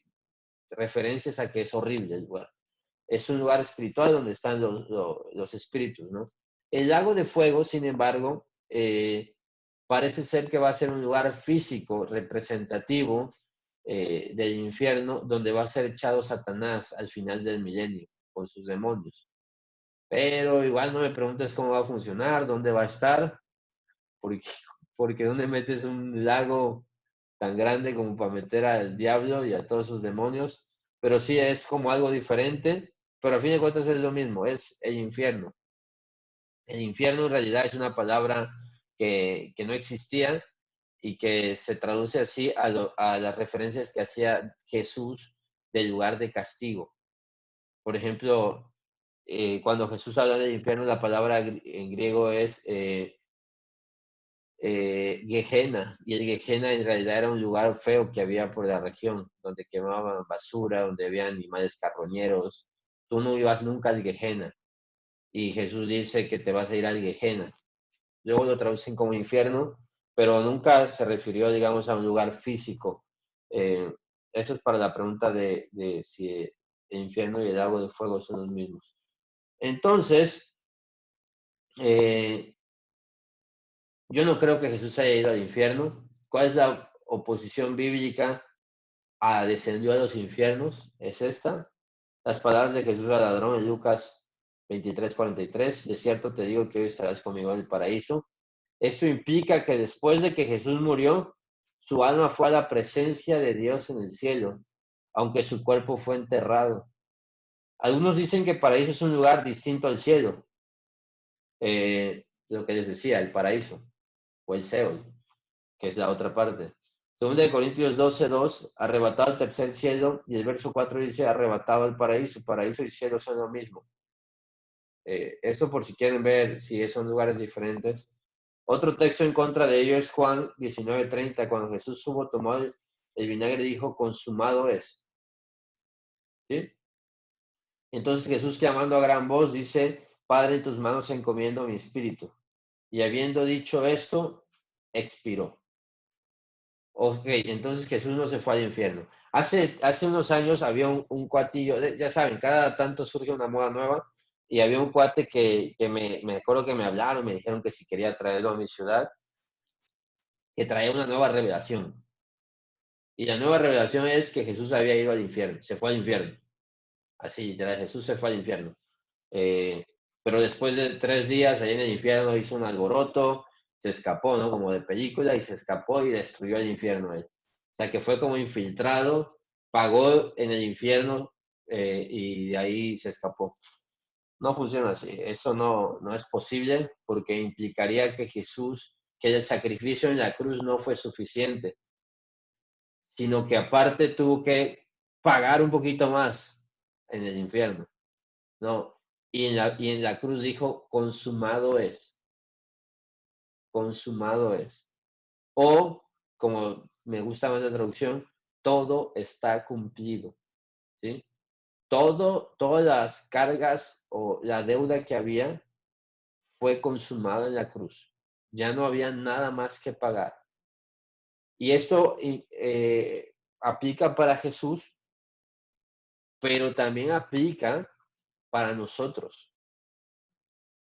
S1: referencias a que es horrible el lugar. Es un lugar espiritual donde están los espíritus, ¿no? El lago de fuego, sin embargo, parece ser que va a ser un lugar físico representativo del infierno, donde va a ser echado Satanás al final del milenio con sus demonios. Pero igual no me preguntes cómo va a funcionar, dónde va a estar, porque, porque dónde metes un lago tan grande como para meter al diablo y a todos sus demonios. Pero sí es como algo diferente, pero a fin de cuentas es lo mismo, es el infierno. El infierno en realidad es una palabra que no existía y que se traduce así a las referencias que hacía Jesús del lugar de castigo. Por ejemplo, cuando Jesús habla del infierno, la palabra en griego es Gehenna, y el Gehenna en realidad era un lugar feo que había por la región, donde quemaban basura, donde había animales carroñeros. Tú no ibas nunca al Gehenna, y Jesús dice que te vas a ir al Gehenna. Luego lo traducen como infierno, pero nunca se refirió, digamos, a un lugar físico. Eh, Eso es para la pregunta de si el infierno y el lago de fuego son los mismos. Entonces, yo no creo que Jesús haya ido al infierno. ¿Cuál es la oposición bíblica a descendió a los infiernos? Es esta. Las palabras de Jesús al ladrón en Lucas 23:43. De cierto te digo que hoy estarás conmigo en el paraíso. Esto implica que después de que Jesús murió, su alma fue a la presencia de Dios en el cielo, aunque su cuerpo fue enterrado. Algunos dicen que el paraíso es un lugar distinto al cielo, lo que les decía, el paraíso o el Seol, que es la otra parte. Segunda de Corintios 12:2, arrebatado al tercer cielo, y el verso 4 dice, arrebatado al paraíso. Paraíso y cielo son lo mismo. Esto por si quieren ver si son lugares diferentes. Otro texto en contra de ello es Juan 19:30, cuando Jesús hubo tomado el vinagre dijo, consumado es. ¿Sí? Entonces Jesús clamando a gran voz dice, Padre, en tus manos encomiendo mi espíritu. Y habiendo dicho esto, expiró. Ok, entonces Jesús no se fue al infierno. Hace unos años había un cuatillo, ya saben, cada tanto surge una moda nueva, y había un cuate que me acuerdo que me hablaron, me dijeron que si quería traerlo a mi ciudad, que traía una nueva revelación. Y la nueva revelación es que Jesús había ido al infierno, se fue al infierno. Así, literal, Jesús se fue al infierno. Eh, pero después de 3 días ahí en el infierno hizo un alboroto, se escapó, ¿no? Como de película, y se escapó y destruyó el infierno él. O sea, que fue como infiltrado, pagó en el infierno y de ahí se escapó. No funciona así. Eso no es posible porque implicaría que Jesús, que el sacrificio en la cruz no fue suficiente, sino que aparte tuvo que pagar un poquito más en el infierno, ¿no? Y en la cruz dijo, consumado es, consumado es. O, como me gusta más la traducción, todo está cumplido, ¿sí? Todas las cargas o la deuda que había fue consumada en la cruz. Ya no había nada más que pagar. Y esto aplica para Jesús, pero también aplica para nosotros.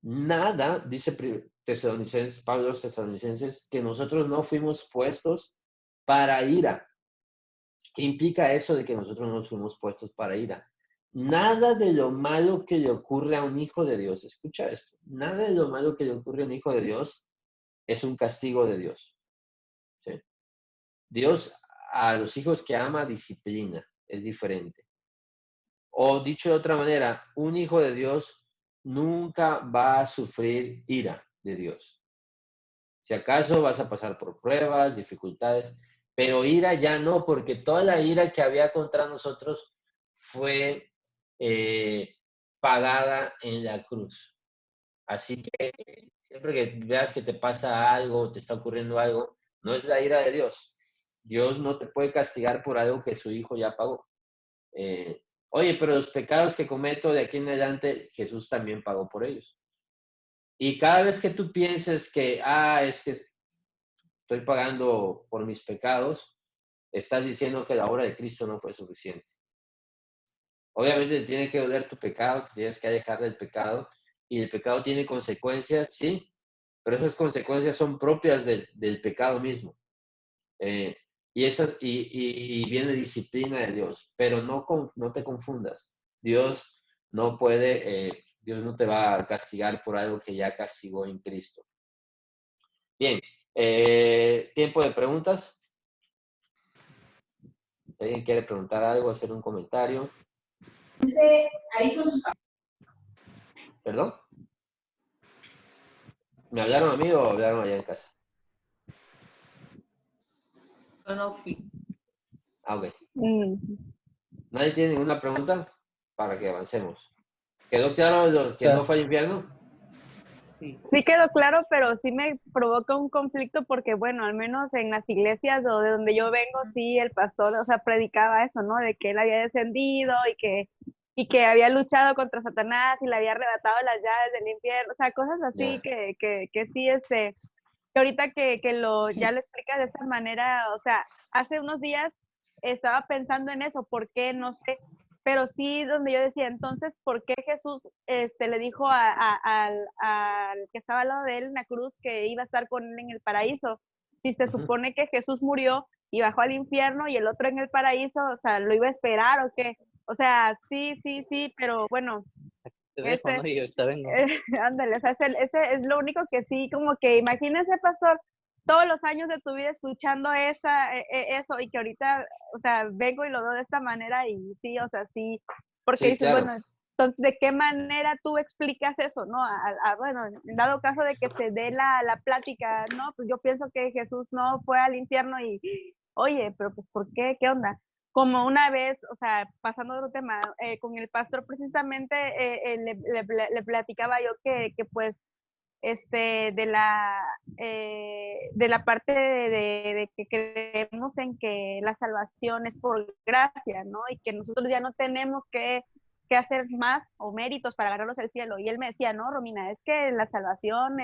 S1: Nada, dice Tesalonicenses, Pablo a los Tesalonicenses, que nosotros no fuimos puestos para ira. ¿Qué implica eso de que nosotros no fuimos puestos para ira? Nada de lo malo que le ocurre a un hijo de Dios, escucha esto, nada de lo malo que le ocurre a un hijo de Dios es un castigo de Dios. ¿Sí? Dios a los hijos que ama disciplina, es diferente. O dicho de otra manera, un hijo de Dios nunca va a sufrir ira de Dios. Si acaso vas a pasar por pruebas, dificultades, pero ira ya no, porque toda la ira que había contra nosotros fue pagada en la cruz. Así que siempre que veas que te pasa algo, te está ocurriendo algo, no es la ira de Dios. Dios no te puede castigar por algo que su hijo ya pagó. Oye, pero los pecados que cometo de aquí en adelante, Jesús también pagó por ellos. Y cada vez que tú pienses que, es que estoy pagando por mis pecados, estás diciendo que la obra de Cristo no fue suficiente. Obviamente te tiene que doler tu pecado, te tienes que alejar del pecado, y el pecado tiene consecuencias, sí, pero esas consecuencias son propias del pecado mismo. Y viene disciplina de Dios, pero no te confundas. Dios no puede, Dios no te va a castigar por algo que ya castigó en Cristo. Bien, tiempo de preguntas. Si alguien quiere preguntar algo, hacer un comentario. ¿Perdón? ¿Me hablaron a mí o hablaron allá en casa?
S2: Yo no fui.
S1: Ok. ¿Nadie tiene ninguna pregunta? Para que avancemos. ¿Quedó claro los que no fue al infierno?
S3: Sí quedó claro, pero sí me provoca un conflicto porque, bueno, al menos en las iglesias o de donde yo vengo, sí, el pastor, o sea, predicaba eso, ¿no? De que él había descendido y que había luchado contra Satanás y le había arrebatado las llaves del infierno, o sea, cosas así que sí, que ahorita que ya lo explicas de esta manera, o sea, hace unos días estaba pensando en eso, ¿por qué? No sé, pero sí donde yo decía, entonces, ¿por qué Jesús le dijo al que estaba al lado de él en la cruz que iba a estar con él en el paraíso? Si se supone que Jesús murió y bajó al infierno y el otro en el paraíso, o sea, ¿lo iba a esperar o qué? O sea, sí, pero bueno, ándale, o sea, ese es lo único que sí, como que imagínense, pastor, todos los años de tu vida escuchando eso y que ahorita, o sea, vengo y lo veo de esta manera y sí, o sea, sí, porque
S1: Sí,
S3: dices,
S1: claro.
S3: bueno, entonces, ¿de qué manera tú explicas eso, no? Bueno, en dado caso de que se dé la plática, no, pues yo pienso que Jesús no fue al infierno y, oye, pero pues, ¿por qué? ¿Qué onda? Como una vez, o sea, pasando a otro tema, con el pastor precisamente le platicaba yo que pues de la parte de que creemos en que la salvación es por gracia, ¿no? Y que nosotros ya no tenemos que hacer más o méritos para ganarnos el cielo. Y él me decía, no, Romina, es que la salvación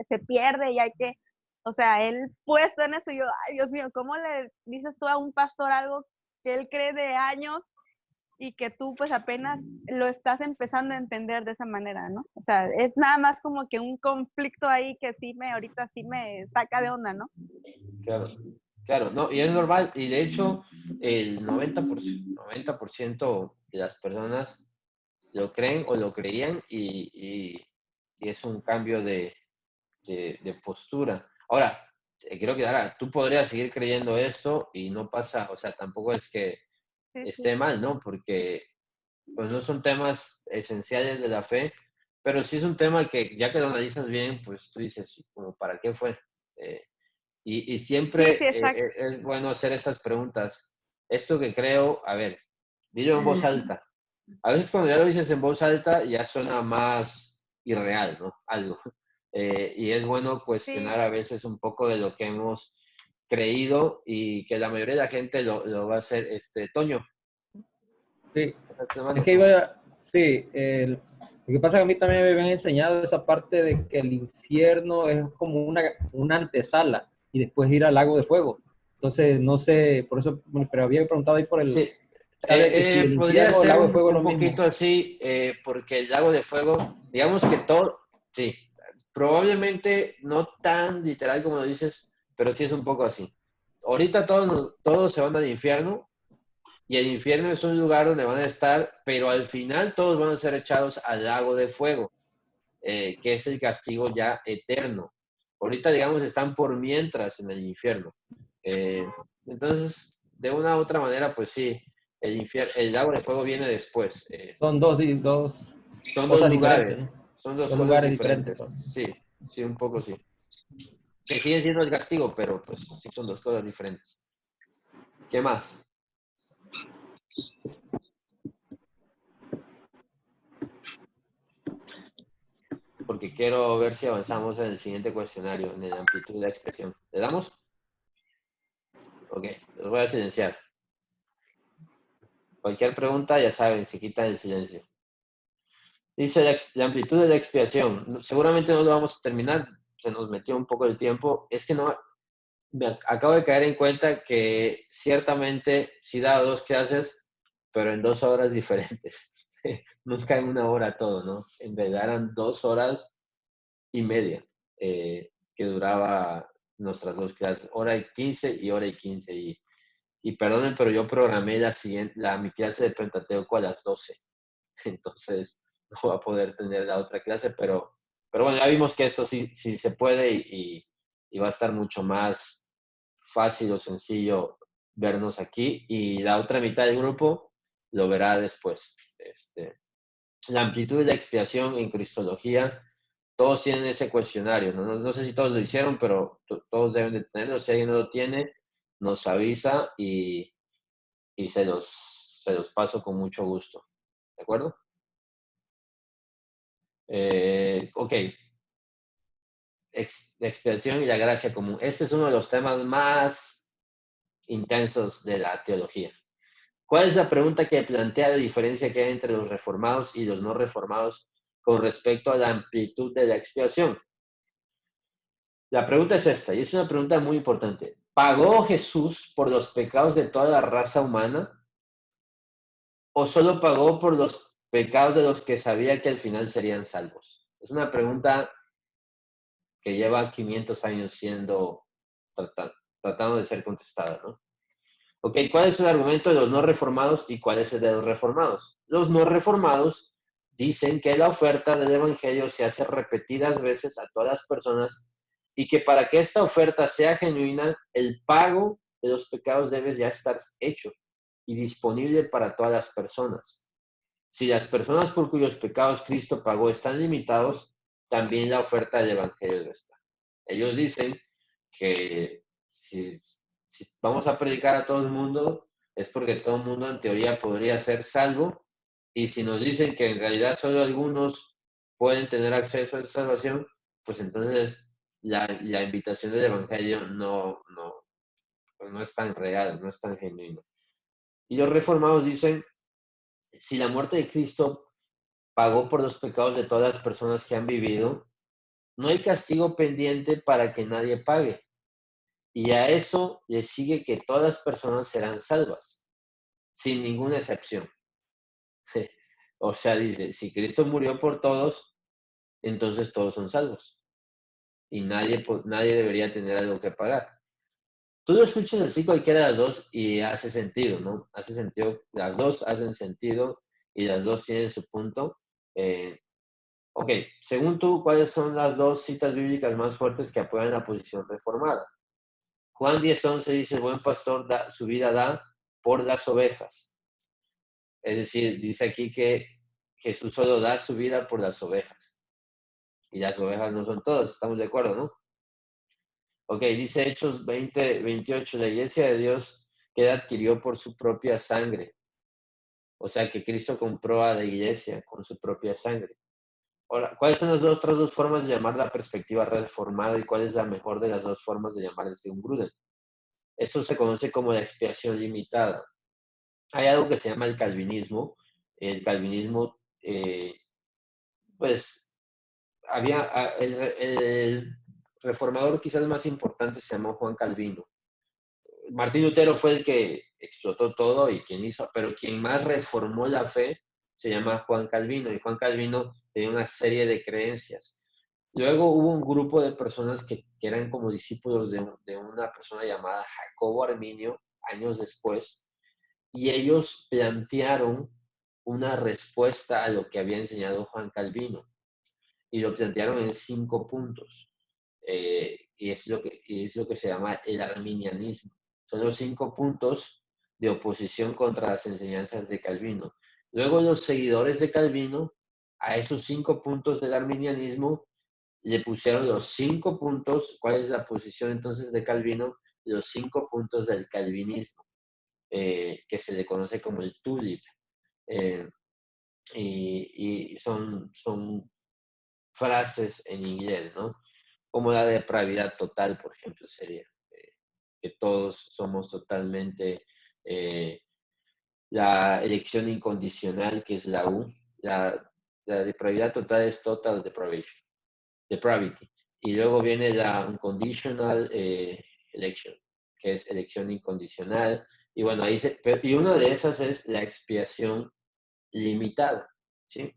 S3: se pierde y hay que, o sea, él puesto en eso, y yo, ay, Dios mío, ¿cómo le dices tú a un pastor algo que él cree de años y que tú pues apenas lo estás empezando a entender de esa manera, ¿no? O sea, es nada más como que un conflicto ahí que ahorita sí me saca de onda, ¿no?
S1: Claro, no, y es normal, y de hecho el 90% de las personas lo creen o lo creían y es un cambio de postura. Ahora, creo que ahora tú podrías seguir creyendo esto y no pasa, o sea, tampoco es que esté mal, ¿no? Porque pues no son temas esenciales de la fe, pero sí es un tema que ya que lo analizas bien, pues tú dices, como, ¿para qué fue? Y siempre
S3: Sí, exacto.
S1: es bueno hacer estas preguntas. Esto que creo, a ver, dilo en voz alta. A veces cuando ya lo dices en voz alta ya suena más irreal, ¿no? Algo. Y es bueno cuestionar a veces un poco de lo que hemos creído y que la mayoría de la gente lo va a hacer. Toño,
S4: Sí,
S1: ¿estás tomando?
S4: es que iba a, sí, lo que pasa es que a mí también me habían enseñado esa parte de que el infierno es como una antesala y después ir al lago de fuego. Entonces, no sé, por eso, bueno, pero había preguntado ahí por el
S1: Sí,
S4: chat de que si el
S1: podría
S4: infierno o el
S1: ser
S4: lago de fuego es
S1: un
S4: lo mismo.
S1: poquito así, porque el lago de fuego, digamos que todo, sí, probablemente no tan literal como lo dices, pero sí es un poco así. Ahorita todos se van al infierno y el infierno es un lugar donde van a estar, pero al final todos van a ser echados al lago de fuego, que es el castigo ya eterno. Ahorita, digamos, están por mientras en el infierno. Eh, entonces, de una u otra manera, pues sí, el lago de fuego viene después.
S4: Son dos
S1: Son dos
S4: cosas diferentes,
S1: lugares,
S4: ¿no?
S1: son dos
S4: Dos
S1: cosas
S4: lugares diferentes, pues.
S1: diferentes. Sí, sí, un poco sí. Que siguen siendo el castigo, pero pues sí son dos cosas diferentes. ¿Qué más? Porque quiero ver si avanzamos en el siguiente cuestionario, en la amplitud de la expresión. ¿Le damos? Ok, los voy a silenciar. Cualquier pregunta, ya saben, se quita el silencio. Dice la amplitud de la expiación. Seguramente no lo vamos a terminar, se nos metió un poco el tiempo. Es que no, me acabo de caer en cuenta que ciertamente sí da 2 clases, pero en 2 horas diferentes. Nunca en 1 hora todo, ¿no? En verdad eran 2 horas y media que duraba nuestras 2 clases, hora y 15 y hora y 15. Y perdonen, pero yo programé mi clase de Pentateuco a las 12. Entonces no voy a poder tener la otra clase, pero bueno, ya vimos que esto sí se puede y va a estar mucho más fácil o sencillo vernos aquí y la otra mitad del grupo lo verá después. La amplitud de la expiación en Cristología, todos tienen ese cuestionario, no sé si todos lo hicieron, pero todos deben de tenerlo. Si alguien no lo tiene, nos avisa y se los paso con mucho gusto. ¿De acuerdo? Ok, la expiación y la gracia común. Este es uno de los temas más intensos de la teología. ¿Cuál es la pregunta que plantea la diferencia que hay entre los reformados y los no reformados con respecto a la amplitud de la expiación? La pregunta es esta, y es una pregunta muy importante. ¿Pagó Jesús por los pecados de toda la raza humana o solo pagó por los pecados de los que sabía que al final serían salvos? Es una pregunta que lleva 500 años siendo tratando de ser contestada, ¿no? Ok, ¿cuál es el argumento de los no reformados y cuál es el de los reformados? Los no reformados dicen que la oferta del Evangelio se hace repetidas veces a todas las personas y que para que esta oferta sea genuina, el pago de los pecados debe ya estar hecho y disponible para todas las personas. Si las personas por cuyos pecados Cristo pagó están limitados, también la oferta del Evangelio lo está. Ellos dicen que si vamos a predicar a todo el mundo, es porque todo el mundo en teoría podría ser salvo, y si nos dicen que en realidad solo algunos pueden tener acceso a esa salvación, pues entonces la invitación del Evangelio no es tan real, no es tan genuino. Y los reformados dicen, si la muerte de Cristo pagó por los pecados de todas las personas que han vivido, no hay castigo pendiente para que nadie pague. Y a eso le sigue que todas las personas serán salvas, sin ninguna excepción. O sea, dice, si Cristo murió por todos, entonces todos son salvos. Y nadie debería tener algo que pagar. Tú lo escuchas así cualquiera de las dos y hace sentido, ¿no? Hace sentido, las dos hacen sentido y las dos tienen su punto. Ok, según tú, ¿cuáles son las dos citas bíblicas más fuertes que apoyan la posición reformada? Juan 10:11 dice, el buen pastor su vida da por las ovejas. Es decir, dice aquí que Jesús solo da su vida por las ovejas. Y las ovejas no son todas, estamos de acuerdo, ¿no? Ok, dice Hechos 20:28, la iglesia de Dios que adquirió por su propia sangre. O sea que Cristo compró a la iglesia con su propia sangre. Ahora, ¿cuáles son las otras dos formas de llamar la perspectiva reformada y cuál es la mejor de las dos formas de llamar el según Gruden? Eso se conoce como la expiación limitada. Hay algo que se llama el calvinismo. El calvinismo, pues, el reformador quizás más importante se llamó Juan Calvino. Martín Lutero fue el que explotó todo y quien hizo, pero quien más reformó la fe se llama Juan Calvino, y Juan Calvino tenía una serie de creencias. Luego hubo un grupo de personas que eran como discípulos de una persona llamada Jacobo Arminio, años después, y ellos plantearon una respuesta a lo que había enseñado Juan Calvino, y lo plantearon en 5 puntos, y es lo que se llama el arminianismo. Son los 5 puntos de oposición contra las enseñanzas de Calvino. Luego los seguidores de Calvino, a esos 5 puntos del arminianismo, le pusieron los 5 puntos. ¿Cuál es la posición entonces de Calvino? Los 5 puntos del calvinismo, que se le conoce como el tulip. Y son frases en inglés, ¿no? Como la depravidad total, por ejemplo, sería que todos somos totalmente la elección incondicional, que es la U. La depravidad total es total depravity. Y luego viene la unconditional election, que es elección incondicional. Y bueno, y una de esas es la expiación limitada, ¿sí?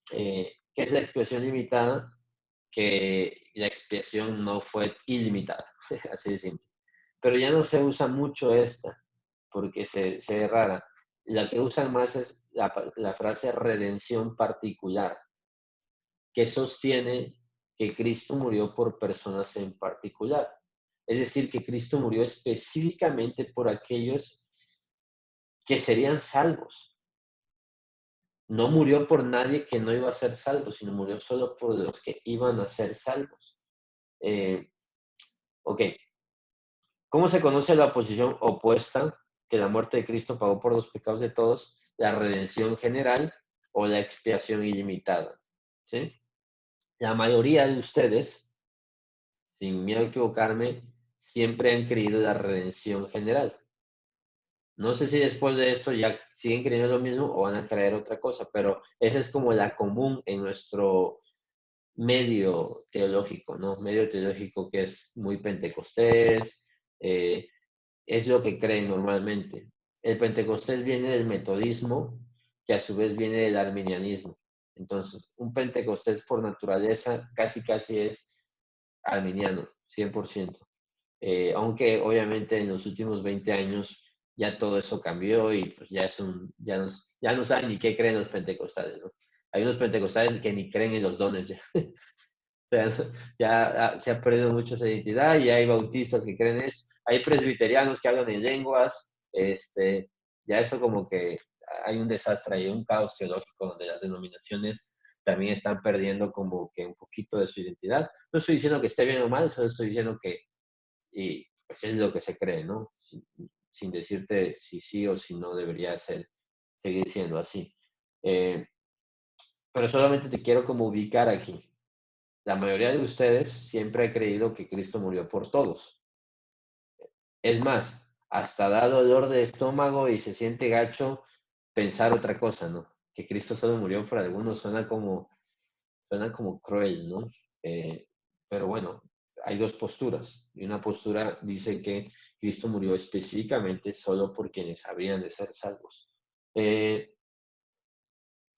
S1: ¿Qué es la expiación limitada? Que la expiación no fue ilimitada, así de simple. Pero ya no se usa mucho esta, porque se ve rara. La que usan más es la frase redención particular, que sostiene que Cristo murió por personas en particular. Es decir, que Cristo murió específicamente por aquellos que serían salvos. No murió por nadie que no iba a ser salvo, sino murió solo por los que iban a ser salvos. Ok. ¿Cómo se conoce la posición opuesta? Que la muerte de Cristo pagó por los pecados de todos, la redención general o la expiación ilimitada. ¿Sí? La mayoría de ustedes, sin miedo a equivocarme, siempre han creído la redención general. No sé si después de esto ya siguen creyendo lo mismo o van a creer otra cosa, pero esa es como la común en nuestro medio teológico, ¿no? Medio teológico que es muy pentecostés, es lo que creen normalmente. El pentecostés viene del metodismo, que a su vez viene del arminianismo. Entonces, un pentecostés por naturaleza casi es arminiano, 100%. Aunque obviamente en los últimos 20 años ya todo eso cambió y pues ya no saben ni qué creen los pentecostales, ¿no? Hay unos pentecostales que ni creen en los dones ya. O sea, ya se ha perdido mucho esa identidad y hay bautistas que creen eso. Hay presbiterianos que hablan en lenguas. Ya eso como que hay un desastre, hay un caos teológico donde las denominaciones también están perdiendo como que un poquito de su identidad. No estoy diciendo que esté bien o mal, solo estoy diciendo que y pues es lo que se cree, ¿no? Sin decirte si sí o si no debería seguir siendo así. Pero solamente te quiero como ubicar aquí. La mayoría de ustedes siempre ha creído que Cristo murió por todos. Es más, hasta da dolor de estómago y se siente gacho pensar otra cosa, ¿no? Que Cristo solo murió por algunos suena como cruel, ¿no? Pero bueno, hay 2 posturas. Y una postura dice que Cristo murió específicamente solo por quienes habrían de ser salvos.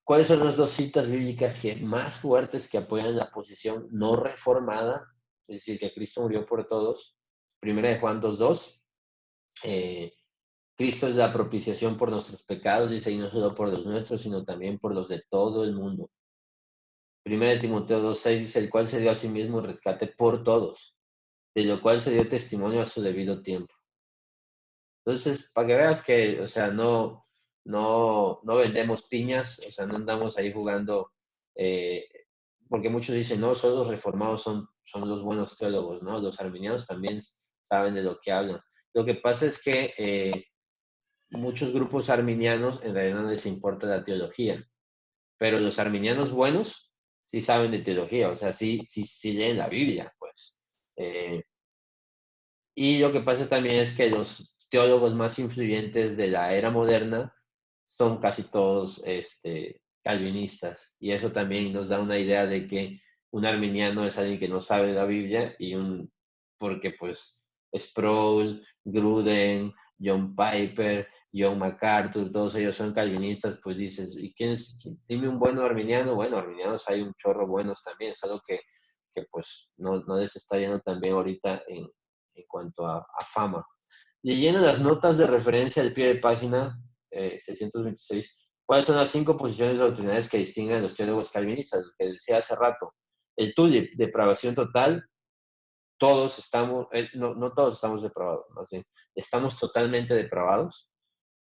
S1: ¿Cuáles son las 2 citas bíblicas que más fuertes que apoyan la posición no reformada? Es decir, que Cristo murió por todos. Primera de Juan 2:2. Cristo es la propiciación por nuestros pecados, dice, y no solo por los nuestros, sino también por los de todo el mundo. Primera de Timoteo 2:6 dice, el cual se dio a sí mismo en rescate por todos, de lo cual se dio testimonio a su debido tiempo. Entonces, para que veas que, o sea, no vendemos piñas, o sea, no andamos ahí jugando, porque muchos dicen, no, solo los reformados son los buenos teólogos, ¿no? Los arminianos también saben de lo que hablan. Lo que pasa es que muchos grupos arminianos en realidad no les importa la teología, pero los arminianos buenos sí saben de teología, o sea, sí leen la Biblia, pues. Y lo que pasa también es que los teólogos más influyentes de la era moderna son casi todos calvinistas. Y eso también nos da una idea de que un arminiano es alguien que no sabe la Biblia porque pues Sproul, Gruden, John Piper, John MacArthur, todos ellos son calvinistas, pues dices, ¿y quién es? Dime un bueno arminiano. Bueno, arminianos hay un chorro buenos también, es algo que pues no les está yendo también ahorita en cuanto a fama. Leyendo las notas de referencia al pie de página 626, ¿cuáles son las 5 posiciones doctrinales que distinguen a los teólogos calvinistas? Los que decía hace rato. El tulip, depravación total, todos estamos, no todos estamos depravados, más bien, estamos totalmente depravados.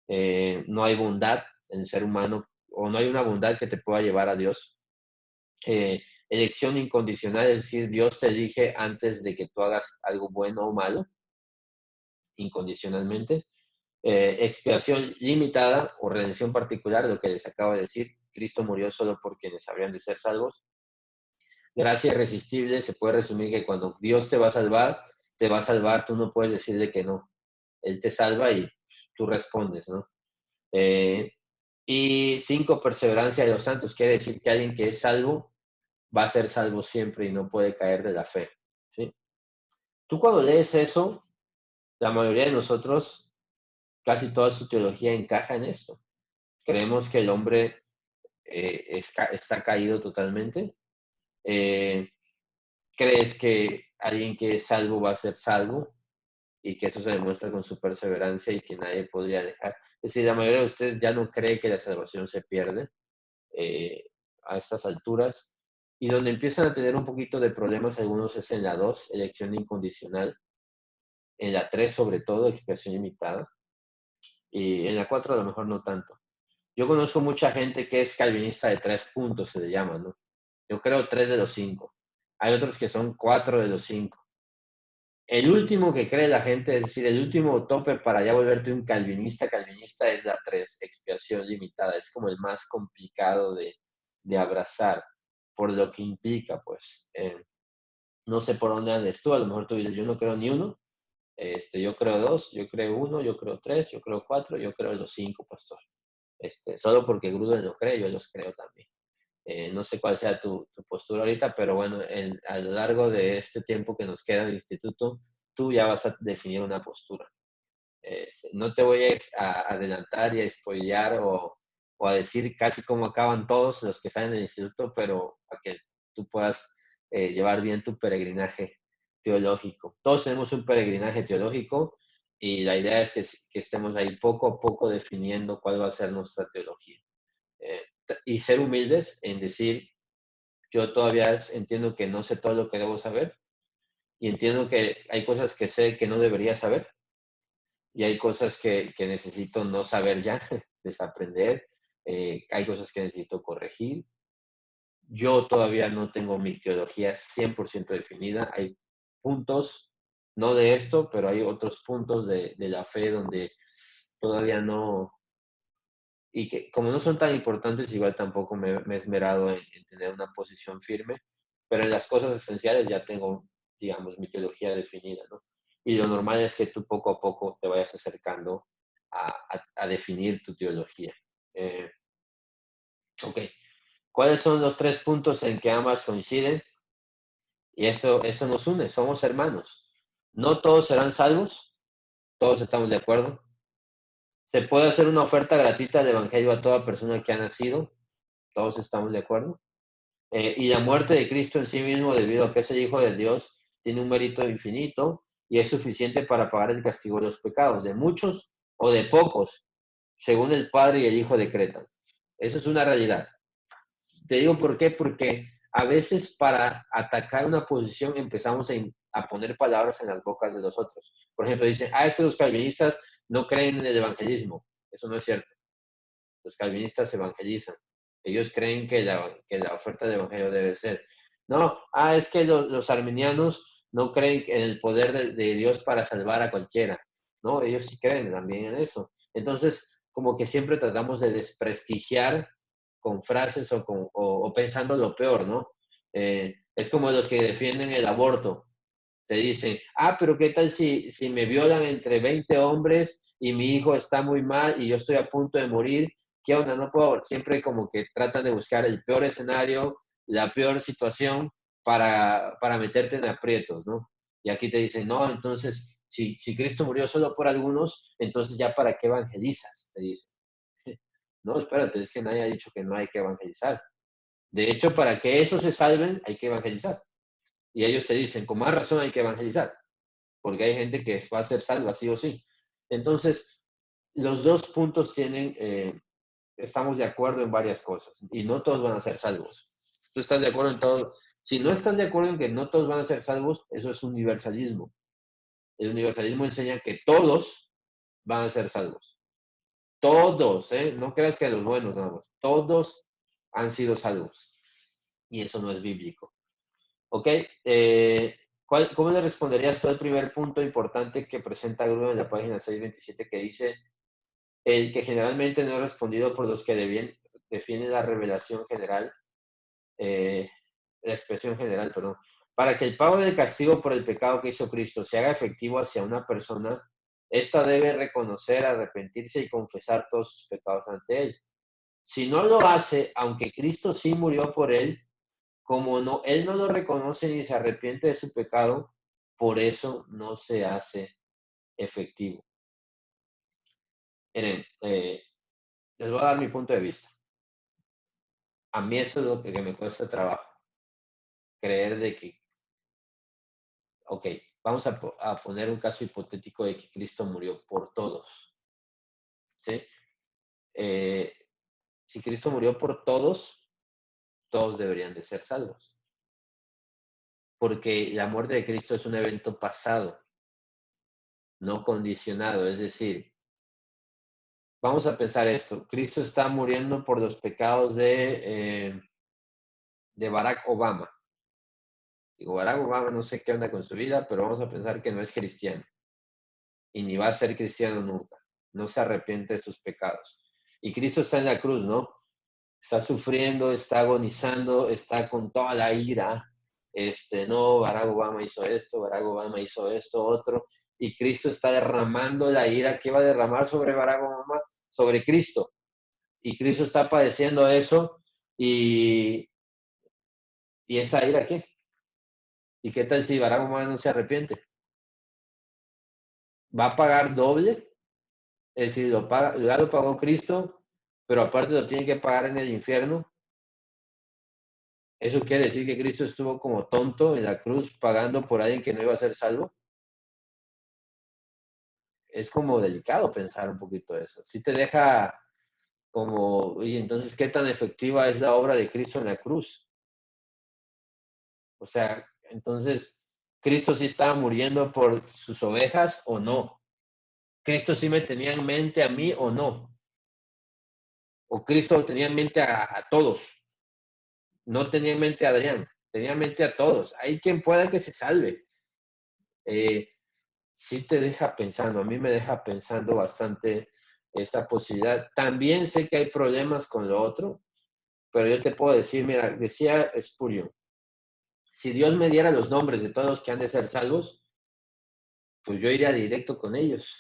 S1: No hay bondad en el ser humano, o no hay una bondad que te pueda llevar a Dios. Elección incondicional, es decir, Dios te elige antes de que tú hagas algo bueno o malo, incondicionalmente. Expiación limitada o redención particular, lo que les acabo de decir, Cristo murió solo por quienes habrían de ser salvos. Gracia irresistible, se puede resumir que cuando Dios te va a salvar, tú no puedes decirle que no. Él te salva y tú respondes, ¿no? Y 5, perseverancia de los santos, quiere decir que alguien que es salvo va a ser salvo siempre y no puede caer de la fe, ¿sí? Tú cuando lees eso, la mayoría de nosotros, casi toda su teología encaja en esto. Creemos que el hombre está caído totalmente. Crees que alguien que es salvo va a ser salvo y que eso se demuestra con su perseverancia y que nadie podría dejar. Es decir, la mayoría de ustedes ya no cree que la salvación se pierde a estas alturas. Y donde empiezan a tener un poquito de problemas algunos es en la 2, elección incondicional. En la 3, sobre todo, expiación limitada. Y en la 4 a lo mejor no tanto. Yo conozco mucha gente que es calvinista de 3 puntos, se le llama, ¿no? Yo creo 3 de los 5. Hay otros que son 4 de los 5. El último que cree la gente, es decir, el último tope para ya volverte un calvinista es la 3, expiación limitada. Es como el más complicado de abrazar, por lo que implica, pues. No sé por dónde andes tú, a lo mejor tú dices, yo no creo ni uno, yo creo 2, yo creo 1, yo creo 3, yo creo 4, yo creo los 5, pastor. Solo porque Gruden lo cree, yo los creo también. No sé cuál sea tu postura ahorita, pero bueno, a lo largo de este tiempo que nos queda en el instituto, tú ya vas a definir una postura. No te voy a adelantar y a spoilear o a decir casi cómo acaban todos los que salen del instituto, pero para que tú puedas llevar bien tu peregrinaje teológico. Todos tenemos un peregrinaje teológico y la idea es que estemos ahí poco a poco definiendo cuál va a ser nuestra teología. Y ser humildes en decir, yo todavía entiendo que no sé todo lo que debo saber y entiendo que hay cosas que sé que no debería saber y hay cosas que necesito no saber ya, desaprender, hay cosas que necesito corregir. Yo todavía no tengo mi teología 100% definida, hay puntos, no de esto, pero hay otros puntos de la fe donde todavía no, y que como no son tan importantes, igual tampoco me he esmerado en tener una posición firme, pero en las cosas esenciales ya tengo, digamos, mi teología definida, ¿no? Y lo normal es que tú poco a poco te vayas acercando a definir tu teología. Ok, ¿cuáles son los 3 puntos en que ambas coinciden? Y esto nos une, somos hermanos. No todos serán salvos, todos estamos de acuerdo. Se puede hacer una oferta gratuita de evangelio a toda persona que ha nacido, todos estamos de acuerdo. Y la muerte de Cristo en sí mismo, debido a que es el Hijo de Dios, tiene un mérito infinito y es suficiente para pagar el castigo de los pecados, de muchos o de pocos, según el Padre y el Hijo decretan. Eso es una realidad. Te digo por qué, porque a veces para atacar una posición empezamos a poner palabras en las bocas de los otros. Por ejemplo, dicen, es que los calvinistas no creen en el evangelismo. Eso no es cierto. Los calvinistas evangelizan. Ellos creen que la oferta de evangelio debe ser. No, es que los arminianos no creen en el poder de Dios para salvar a cualquiera. No, ellos sí creen también en eso. Entonces, como que siempre tratamos de desprestigiar con frases o pensando lo peor, ¿no? Es como los que defienden el aborto. te dicen, pero ¿qué tal si me violan entre 20 hombres y mi hijo está muy mal y yo estoy a punto de morir? ¿Qué onda? No puedo, siempre como que tratan de buscar el peor escenario, la peor situación para meterte en aprietos, ¿no? Y aquí te dicen, no, entonces, si Cristo murió solo por algunos, entonces ya para qué evangelizas, te dicen. No, espérate, es que nadie ha dicho que no hay que evangelizar. De hecho, para que esos se salven, hay que evangelizar. Y ellos te dicen, con más razón hay que evangelizar, porque hay gente que va a ser salva sí o sí. Entonces, los dos puntos tienen, estamos de acuerdo en varias cosas, y no todos van a ser salvos. Tú estás de acuerdo en todo. Si no estás de acuerdo en que no todos van a ser salvos, eso es universalismo. El universalismo enseña que todos van a ser salvos. Todos, ¿eh? No creas que los buenos nada más. Todos han sido salvos. Y eso no es bíblico. ¿Ok? ¿Cómo le responderías tú al primer punto importante que presenta Grudem en la página 627 que dice el que generalmente no es respondido por los que define la revelación general, la expresión general, perdón, para que el pago del castigo por el pecado que hizo Cristo se haga efectivo hacia una persona, ésta debe reconocer, arrepentirse y confesar todos sus pecados ante Él. Si no lo hace, aunque Cristo sí murió por él, como él no lo reconoce ni se arrepiente de su pecado, por eso no se hace efectivo. Miren, les voy a dar mi punto de vista. A mí eso es lo que me cuesta trabajo. Creer de que, ok, vamos a poner un caso hipotético de que Cristo murió por todos. ¿Sí? Si Cristo murió por todos, todos deberían de ser salvos. Porque la muerte de Cristo es un evento pasado, no condicionado. Es decir, vamos a pensar esto. Cristo está muriendo por los pecados de Barack Obama. Digo, Barack Obama no sé qué onda con su vida, pero vamos a pensar que no es cristiano. Y ni va a ser cristiano nunca. No se arrepiente de sus pecados. Y Cristo está en la cruz, ¿no? Está sufriendo, está agonizando, está con toda la ira. No, Barack Obama hizo esto, Barack Obama hizo esto, otro. Y Cristo está derramando la ira que va a derramar sobre Barack Obama, sobre Cristo. Y Cristo está padeciendo eso. ¿Y esa ira qué? ¿Y qué tal si Barack Obama no se arrepiente? ¿Va a pagar doble? Es decir, ya lo pagó Cristo, pero aparte lo tiene que pagar en el infierno. ¿Eso quiere decir que Cristo estuvo como tonto en la cruz pagando por alguien que no iba a ser salvo? Es como delicado pensar un poquito eso. Sí te deja como, oye, entonces, ¿qué tan efectiva es la obra de Cristo en la cruz? O sea, entonces, ¿Cristo sí estaba muriendo por sus ovejas o no? ¿Cristo sí me tenía en mente a mí o no? ¿O Cristo tenía en mente a todos? No tenía en mente a Adrián, tenía en mente a todos. Hay quien pueda que se salve. Sí te deja pensando, a mí me deja pensando bastante esa posibilidad. También sé que hay problemas con lo otro, pero yo te puedo decir, mira, decía Spurgeon, si Dios me diera los nombres de todos los que han de ser salvos, pues yo iría directo con ellos.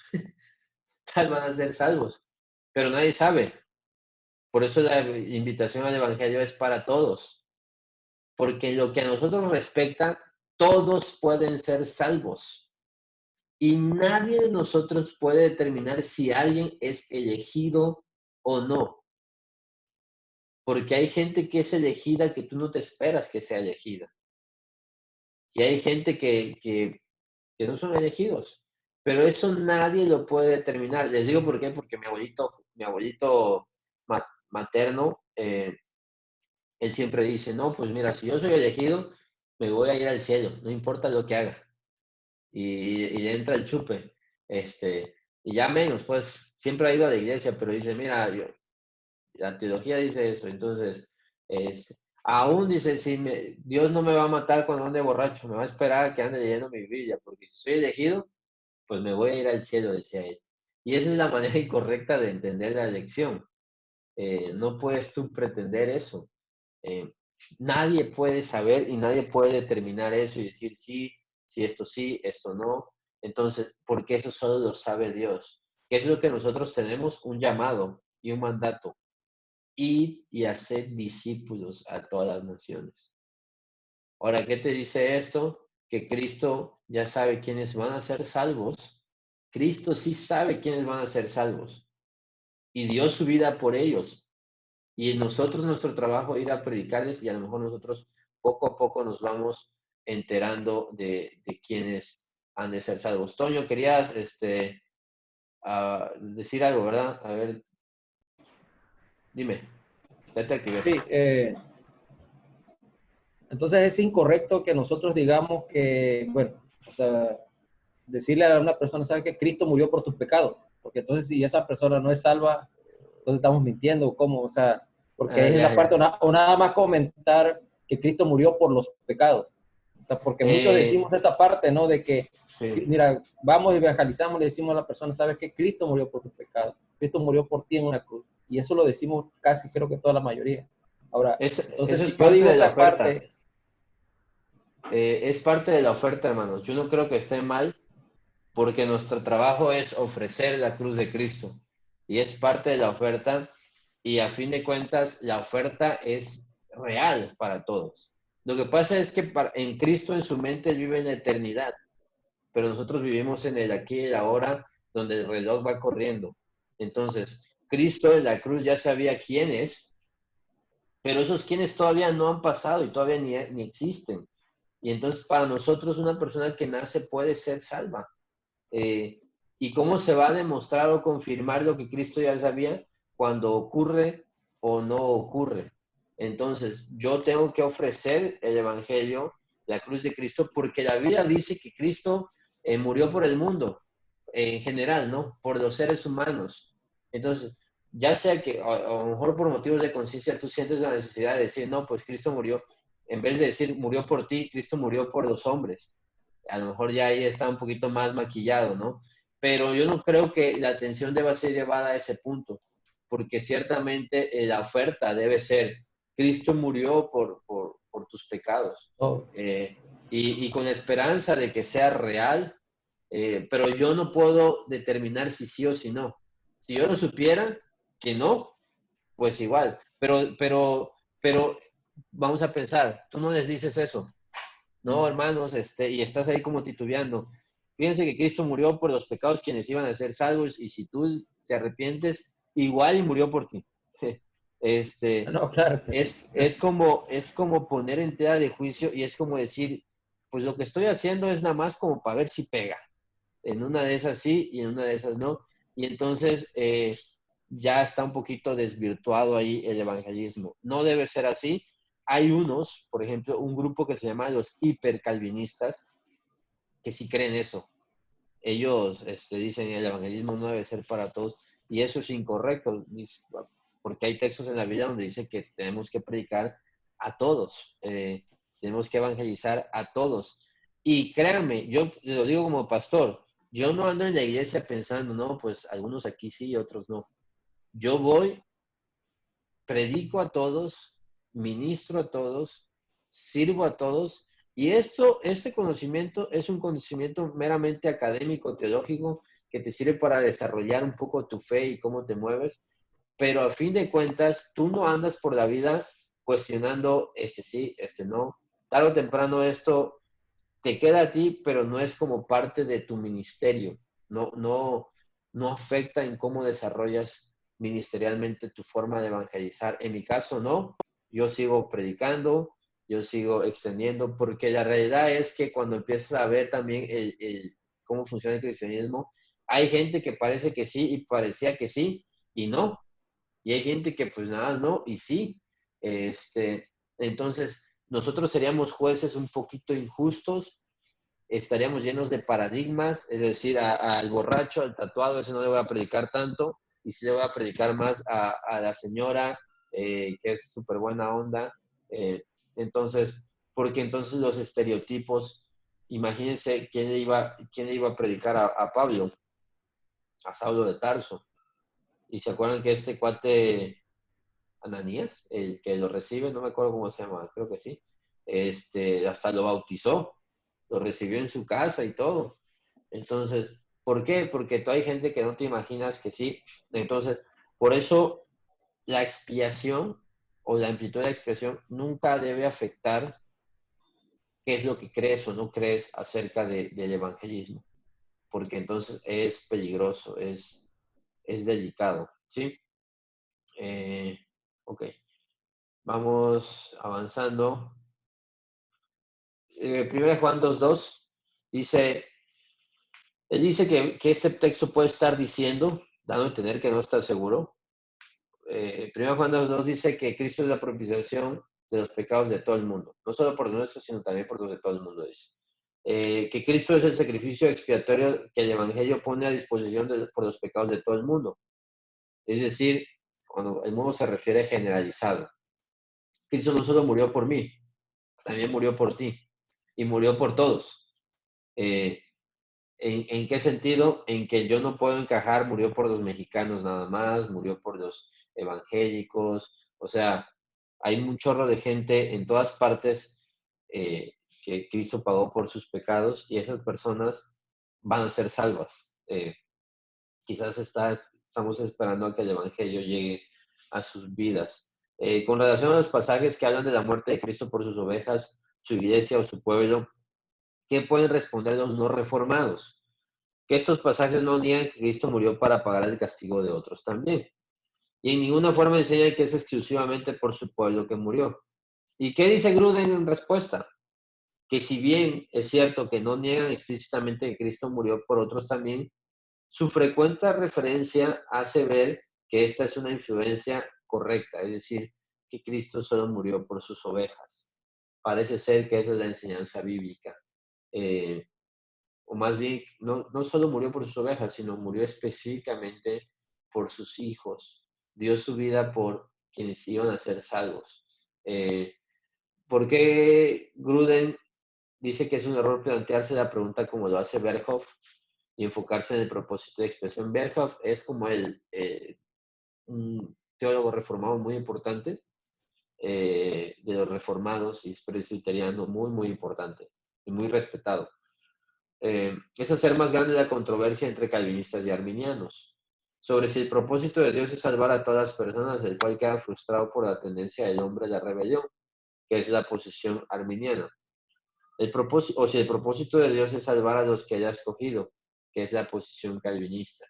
S1: Tal van a ser salvos, pero nadie sabe. Por eso la invitación al Evangelio es para todos, porque en lo que a nosotros respecta, todos pueden ser salvos. Y nadie de nosotros puede determinar si alguien es elegido o no. Porque hay gente que es elegida que tú no te esperas que sea elegida. Y hay gente que no son elegidos. Pero eso nadie lo puede determinar. Les digo por qué, porque mi abuelito materno, él siempre dice, no, pues mira, si yo soy elegido, me voy a ir al cielo, no importa lo que haga. Y le entra el chupe. Y ya menos, pues, siempre ha ido a la iglesia, pero dice, mira, la teología dice esto, entonces, aún dice, si Dios no me va a matar cuando ande borracho, me va a esperar a que ande leyendo mi Biblia, porque si soy elegido, pues me voy a ir al cielo, decía él. Y esa es la manera incorrecta de entender la elección. No puedes tú pretender eso. Nadie puede saber y nadie puede determinar eso y decir, sí, si esto sí, esto no. Entonces, porque eso solo lo sabe Dios. ¿Qué es lo que nosotros tenemos? Un llamado y un mandato. Ir y hacer discípulos a todas las naciones. Ahora, ¿qué te dice esto? Que Cristo ya sabe quiénes van a ser salvos. Cristo sí sabe quiénes van a ser salvos. Y dio su vida por ellos. Y nosotros, nuestro trabajo, ir a predicarles, y a lo mejor nosotros poco a poco nos vamos enterando de quiénes han de ser salvos. Toño, querías decir algo, ¿verdad? A ver, dime. Ya te activé.
S4: Sí, entonces es incorrecto que nosotros digamos que, bueno, o sea, decirle a una persona, ¿sabes que Cristo murió por tus pecados? Porque entonces si esa persona no es salva, entonces estamos mintiendo, ¿cómo? O sea, porque es
S1: Ya,
S4: la parte,
S1: ya.
S4: o nada más comentar que Cristo murió por los pecados. O sea, porque muchos decimos esa parte, ¿no? De que,
S1: Sí.
S4: mira, vamos y evangelizamos, le decimos a la persona, ¿sabes que Cristo murió por tus pecados? Cristo murió por ti en una cruz. Y eso lo decimos casi, creo que toda la mayoría. Ahora, entonces,
S1: Eso es
S4: si yo
S1: parte
S4: digo
S1: de la
S4: esa
S1: oferta.
S4: parte,
S1: Es parte de la oferta, hermanos. Yo no creo que esté mal, porque nuestro trabajo es ofrecer la cruz de Cristo. Y es parte de la oferta. Y a fin de cuentas, la oferta es real para todos. Lo que pasa es que en Cristo, en su mente, Él vive en la eternidad. Pero nosotros vivimos en el aquí y el ahora, donde el reloj va corriendo. Entonces, Cristo en la cruz ya sabía quién es, pero esos quienes todavía no han pasado y todavía ni existen. Y entonces para nosotros una persona que nace puede ser salva. ¿Y cómo se va a demostrar o confirmar lo que Cristo ya sabía? Cuando ocurre o no ocurre. Entonces yo tengo que ofrecer el Evangelio, la cruz de Cristo, porque la Biblia dice que Cristo murió por el mundo, en general, ¿no? Por los seres humanos. Entonces, ya sea que a lo mejor por motivos de conciencia tú sientes la necesidad de decir, no, pues Cristo murió, en vez de decir murió por ti, Cristo murió por los hombres. A lo mejor ya ahí está un poquito más maquillado, ¿no? Pero yo no creo que la atención deba ser llevada a ese punto, porque ciertamente la oferta debe ser, Cristo murió por tus pecados,
S4: oh,
S1: y con la esperanza de que sea real, pero yo no puedo determinar si sí o si no. Si yo no supiera que no, pues igual. Pero vamos a pensar, tú no les dices eso, ¿no, hermanos? Y estás ahí como titubeando. Fíjense que Cristo murió por los pecados quienes iban a ser salvos, y si tú te arrepientes, igual y murió por ti.
S4: no, claro.
S1: Es como poner en tela de juicio, y es como decir, pues lo que estoy haciendo es nada más como para ver si pega. En una de esas sí y en una de esas no. Y entonces ya está un poquito desvirtuado ahí el evangelismo. No debe ser así. Hay unos, por ejemplo, un grupo que se llama los hipercalvinistas, que sí creen eso. Ellos dicen el evangelismo no debe ser para todos, y eso es incorrecto, porque hay textos en la Biblia donde dice que tenemos que predicar a todos, tenemos que evangelizar a todos. Y créanme, yo lo digo como pastor, yo no ando en la iglesia pensando, no, pues algunos aquí sí y otros no. Yo voy, predico a todos, ministro a todos, sirvo a todos, y este conocimiento es un conocimiento meramente académico, teológico, que te sirve para desarrollar un poco tu fe y cómo te mueves, pero a fin de cuentas, tú no andas por la vida cuestionando este sí, este no. Tarde o temprano esto te queda a ti, pero no es como parte de tu ministerio. No afecta en cómo desarrollas ministerialmente tu forma de evangelizar. En mi caso, no. Yo sigo predicando, yo sigo extendiendo, porque la realidad es que cuando empiezas a ver también cómo funciona el cristianismo, hay gente que parece que sí y parecía que sí y no. Y hay gente que pues nada más no y sí. Entonces, nosotros seríamos jueces un poquito injustos, estaríamos llenos de paradigmas, es decir, al borracho, al tatuado, ese no le voy a predicar tanto, y sí le voy a predicar más a la señora, que es súper buena onda. eh, entonces, porque entonces los estereotipos, imagínense quién le iba a predicar a Pablo, a Saulo de Tarso. Y se acuerdan que este cuate Ananías, el que lo recibe, no me acuerdo cómo se llama, creo que sí, hasta lo bautizó. lo recibió en su casa y todo. Entonces, ¿por qué? Porque tú hay gente que no te imaginas que sí. Entonces, por eso la expiación o la amplitud de la expiación nunca debe afectar qué es lo que crees o no crees acerca del evangelismo, porque entonces es peligroso, es delicado, ¿sí? Ok, vamos avanzando. 1 Juan 2:2 dice, él dice que este texto puede estar diciendo, dando a entender que no está seguro. 1 Juan 2:2 dice que Cristo es la propiciación de los pecados de todo el mundo, no solo por nuestros, sino también por los de todo el mundo, dice. Que Cristo es el sacrificio expiatorio que el Evangelio pone a disposición por los pecados de todo el mundo. Es decir, cuando el mundo se refiere generalizado. Cristo no solo murió por mí, también murió por ti y murió por todos. ¿En qué sentido? En que yo no puedo encajar, murió por los mexicanos nada más, murió por los evangélicos, o sea, hay un chorro de gente en todas partes que Cristo pagó por sus pecados y esas personas van a ser salvas. Quizás estamos esperando a que el evangelio llegue a sus vidas. Con relación a los pasajes que hablan de la muerte de Cristo por sus ovejas, su iglesia o su pueblo, ¿qué pueden responder los no reformados? Que estos pasajes no niegan que Cristo murió para pagar el castigo de otros también. Y en ninguna forma enseñan que es exclusivamente por su pueblo que murió. ¿Y qué dice Gruden en respuesta? Que si bien es cierto que no niegan explícitamente que Cristo murió por otros también, su frecuente referencia hace ver que esta es una influencia correcta, es decir, que Cristo solo murió por sus ovejas. Parece ser que esa es la enseñanza bíblica. O más bien, no solo murió por sus ovejas, sino murió específicamente por sus hijos. Dio su vida por quienes iban a ser salvos. ¿Por qué Gruden dice que es un error plantearse la pregunta como lo hace Berkhoff y enfocarse en el propósito de expresión? Berkhoff es como un teólogo reformado muy importante, de los reformados, y es presbiteriano muy, muy importante y muy respetado. Es hacer más grande la controversia entre calvinistas y arminianos sobre si el propósito de Dios es salvar a todas las personas, el cual queda frustrado por la tendencia del hombre a la rebelión, que es la posición arminiana. O si el propósito de Dios es salvar a los que haya escogido, que es la posición calvinista.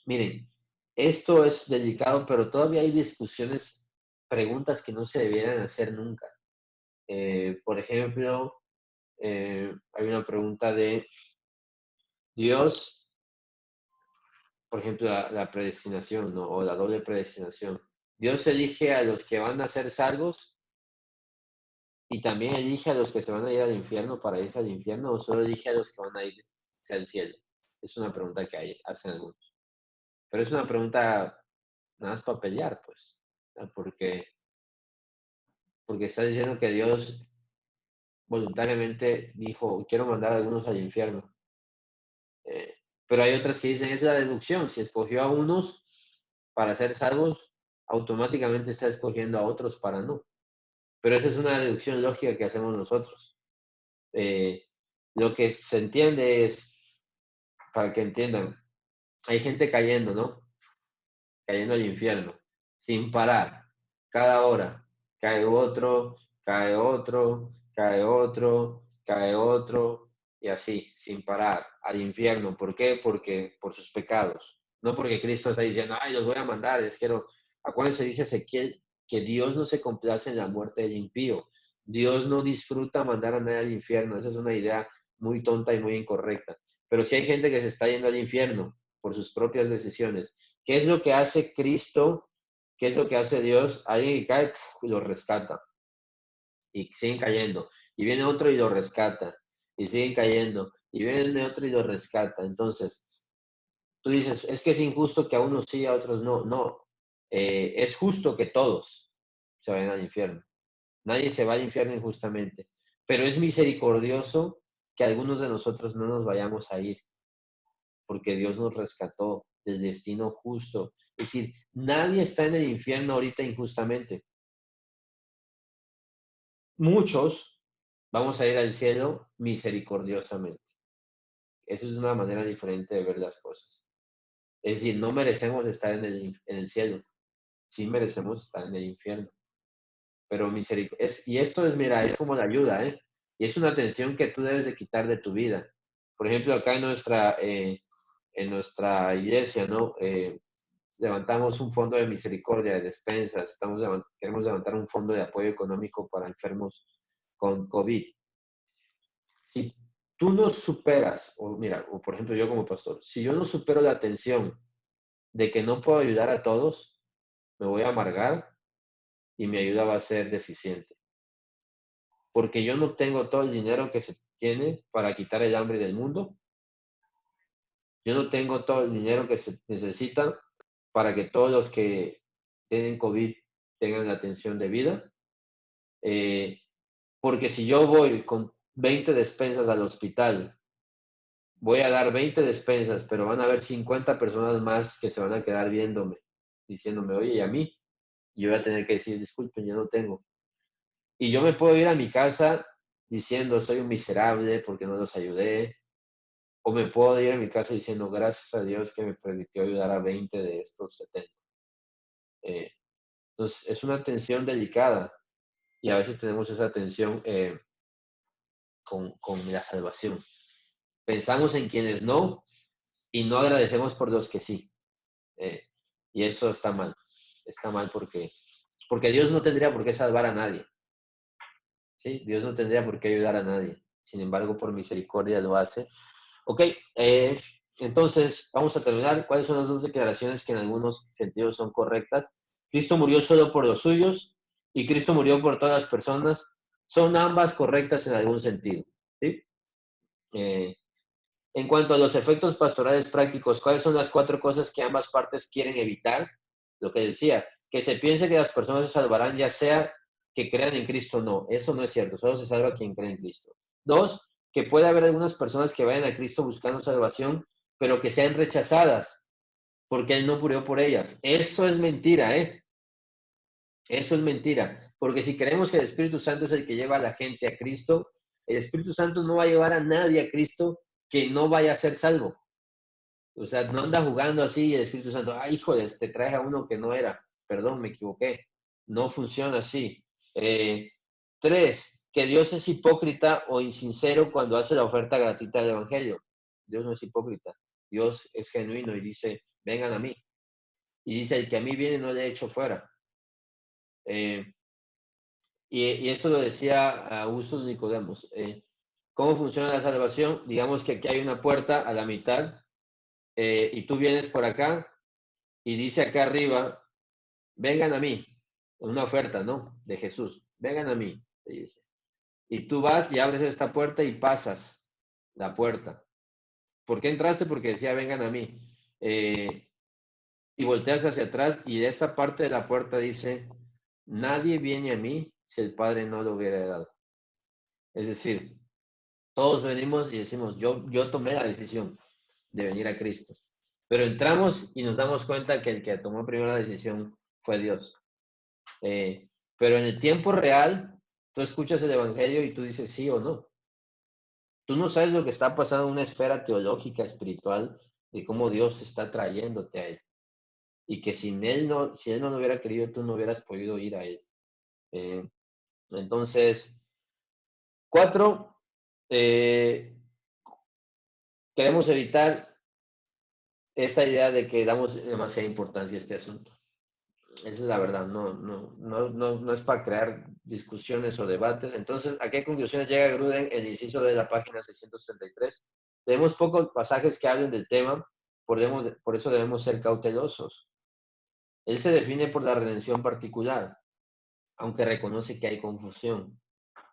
S1: Miren, esto es delicado, pero todavía hay discusiones, preguntas que no se debieran hacer nunca. Por ejemplo, hay una pregunta de Dios, por ejemplo, la predestinación, ¿no? O la doble predestinación. Dios elige a los que van a ser salvos y también elige a los que se van a ir al infierno para irse al infierno, o solo elige a los que van a ir hacia el cielo. Es una pregunta que hacen algunos. Pero es una pregunta nada más para pelear, pues, ¿no? Porque está diciendo que Dios voluntariamente dijo, quiero mandar a algunos al infierno. Pero hay otras que dicen, es la deducción. Si escogió a unos para ser salvos, automáticamente está escogiendo a otros para no. Pero esa es una deducción lógica que hacemos nosotros. Lo que se entiende es, para que entiendan, hay gente cayendo, ¿no? Cayendo al infierno, sin parar. Cada hora cae otro, cae otro, cae otro, cae otro, y así, sin parar, al infierno. ¿Por qué? Porque por sus pecados. No porque Cristo está diciendo, ay, los voy a mandar, acuérdense, dice Ezequiel, que Dios no se complace en la muerte del impío. Dios no disfruta mandar a nadie al infierno. Esa es una idea muy tonta y muy incorrecta. Pero si hay gente que se está yendo al infierno por sus propias decisiones, ¿qué es lo que hace Cristo? ¿Qué es lo que hace Dios? Alguien que cae y lo rescata. Y siguen cayendo. Y viene otro y lo rescata. Y siguen cayendo. Y viene otro y lo rescata. Entonces, tú dices, es que es injusto que a unos sí y a otros no. No. Es justo que todos se vayan al infierno. Nadie se va al infierno injustamente. Pero es misericordioso que algunos de nosotros no nos vayamos a ir, porque Dios nos rescató del destino justo. Es decir, nadie está en el infierno ahorita injustamente. Muchos vamos a ir al cielo misericordiosamente. Eso es una manera diferente de ver las cosas. Es decir, no merecemos estar en el cielo, sí merecemos estar en el infierno. Pero misericordia, y esto es, mira, es como la ayuda, ¿eh? Y es una tensión que tú debes de quitar de tu vida. Por ejemplo, acá en nuestra iglesia, ¿no? Levantamos un fondo de misericordia, de despensas, queremos levantar un fondo de apoyo económico para enfermos con COVID. Si tú no superas, o mira, o por ejemplo yo como pastor, si yo no supero la tensión de que no puedo ayudar a todos, me voy a amargar y mi ayuda va a ser deficiente. Porque yo no tengo todo el dinero que se tiene para quitar el hambre del mundo. Yo no tengo todo el dinero que se necesita para que todos los que tienen COVID tengan la atención debida. Porque si yo voy con 20 despensas al hospital, voy a dar 20 despensas, pero van a haber 50 personas más que se van a quedar viéndome, diciéndome, oye, ¿y a mí? Y yo voy a tener que decir, disculpen, yo no tengo. Y yo me puedo ir a mi casa diciendo, soy un miserable porque no los ayudé. O me puedo ir a mi casa diciendo, gracias a Dios que me permitió ayudar a 20 de estos 70. Entonces, es una tensión delicada. Y a veces tenemos esa tensión con la salvación. Pensamos en quienes no y no agradecemos por los que sí. Y eso está mal. Está mal porque Dios no tendría por qué salvar a nadie. ¿Sí? Dios no tendría por qué ayudar a nadie. Sin embargo, por misericordia lo hace. Ok, entonces vamos a terminar. ¿Cuáles son las dos declaraciones que en algunos sentidos son correctas? Cristo murió solo por los suyos y Cristo murió por todas las personas. Son ambas correctas en algún sentido. ¿Sí? En cuanto a los efectos pastorales prácticos, ¿cuáles son las 4 cosas que ambas partes quieren evitar? Lo que decía, que se piense que las personas se salvarán, ya sea que crean en Cristo o no. Eso no es cierto, solo se salva quien cree en Cristo. 2, que puede haber algunas personas que vayan a Cristo buscando salvación, pero que sean rechazadas, porque Él no murió por ellas. Eso es mentira, ¿eh? Eso es mentira, porque si creemos que el Espíritu Santo es el que lleva a la gente a Cristo, el Espíritu Santo no va a llevar a nadie a Cristo que no vaya a ser salvo. O sea, no anda jugando así y el Espíritu Santo, ay, híjole, te traes a uno que no era. Perdón, me equivoqué. No funciona así. 3, que Dios es hipócrita o insincero cuando hace la oferta gratuita del Evangelio. Dios no es hipócrita. Dios es genuino y dice, vengan a mí. Y dice, el que a mí viene no le echo fuera. Y eso lo decía Augusto Nicodemos. ¿Cómo funciona la salvación? Digamos que aquí hay una puerta a la mitad y tú vienes por acá y dice acá arriba, vengan a mí, una oferta, ¿no? De Jesús, vengan a mí, te dice. Y tú vas y abres esta puerta y pasas la puerta. ¿Por qué entraste? Porque decía, vengan a mí. Y volteas hacia atrás y de esa parte de la puerta dice, nadie viene a mí si el Padre no lo hubiera dado. Es decir, todos venimos y decimos, yo tomé la decisión de venir a Cristo. Pero entramos y nos damos cuenta que el que tomó primero la decisión fue Dios. Pero en el tiempo real, tú escuchas el Evangelio y tú dices sí o no. Tú no sabes lo que está pasando en una esfera teológica, espiritual, de cómo Dios está trayéndote a Él. Y que si Él no lo hubiera querido, tú no hubieras podido ir a Él. Entonces, 4, queremos evitar esa idea de que damos demasiada importancia a este asunto. Esa es la verdad, no es para crear discusiones o debates. Entonces, ¿a qué conclusiones llega Gruden en el inciso de la página 663? Tenemos pocos pasajes que hablen del tema, por eso debemos ser cautelosos. Él se define por la redención particular, aunque reconoce que hay confusión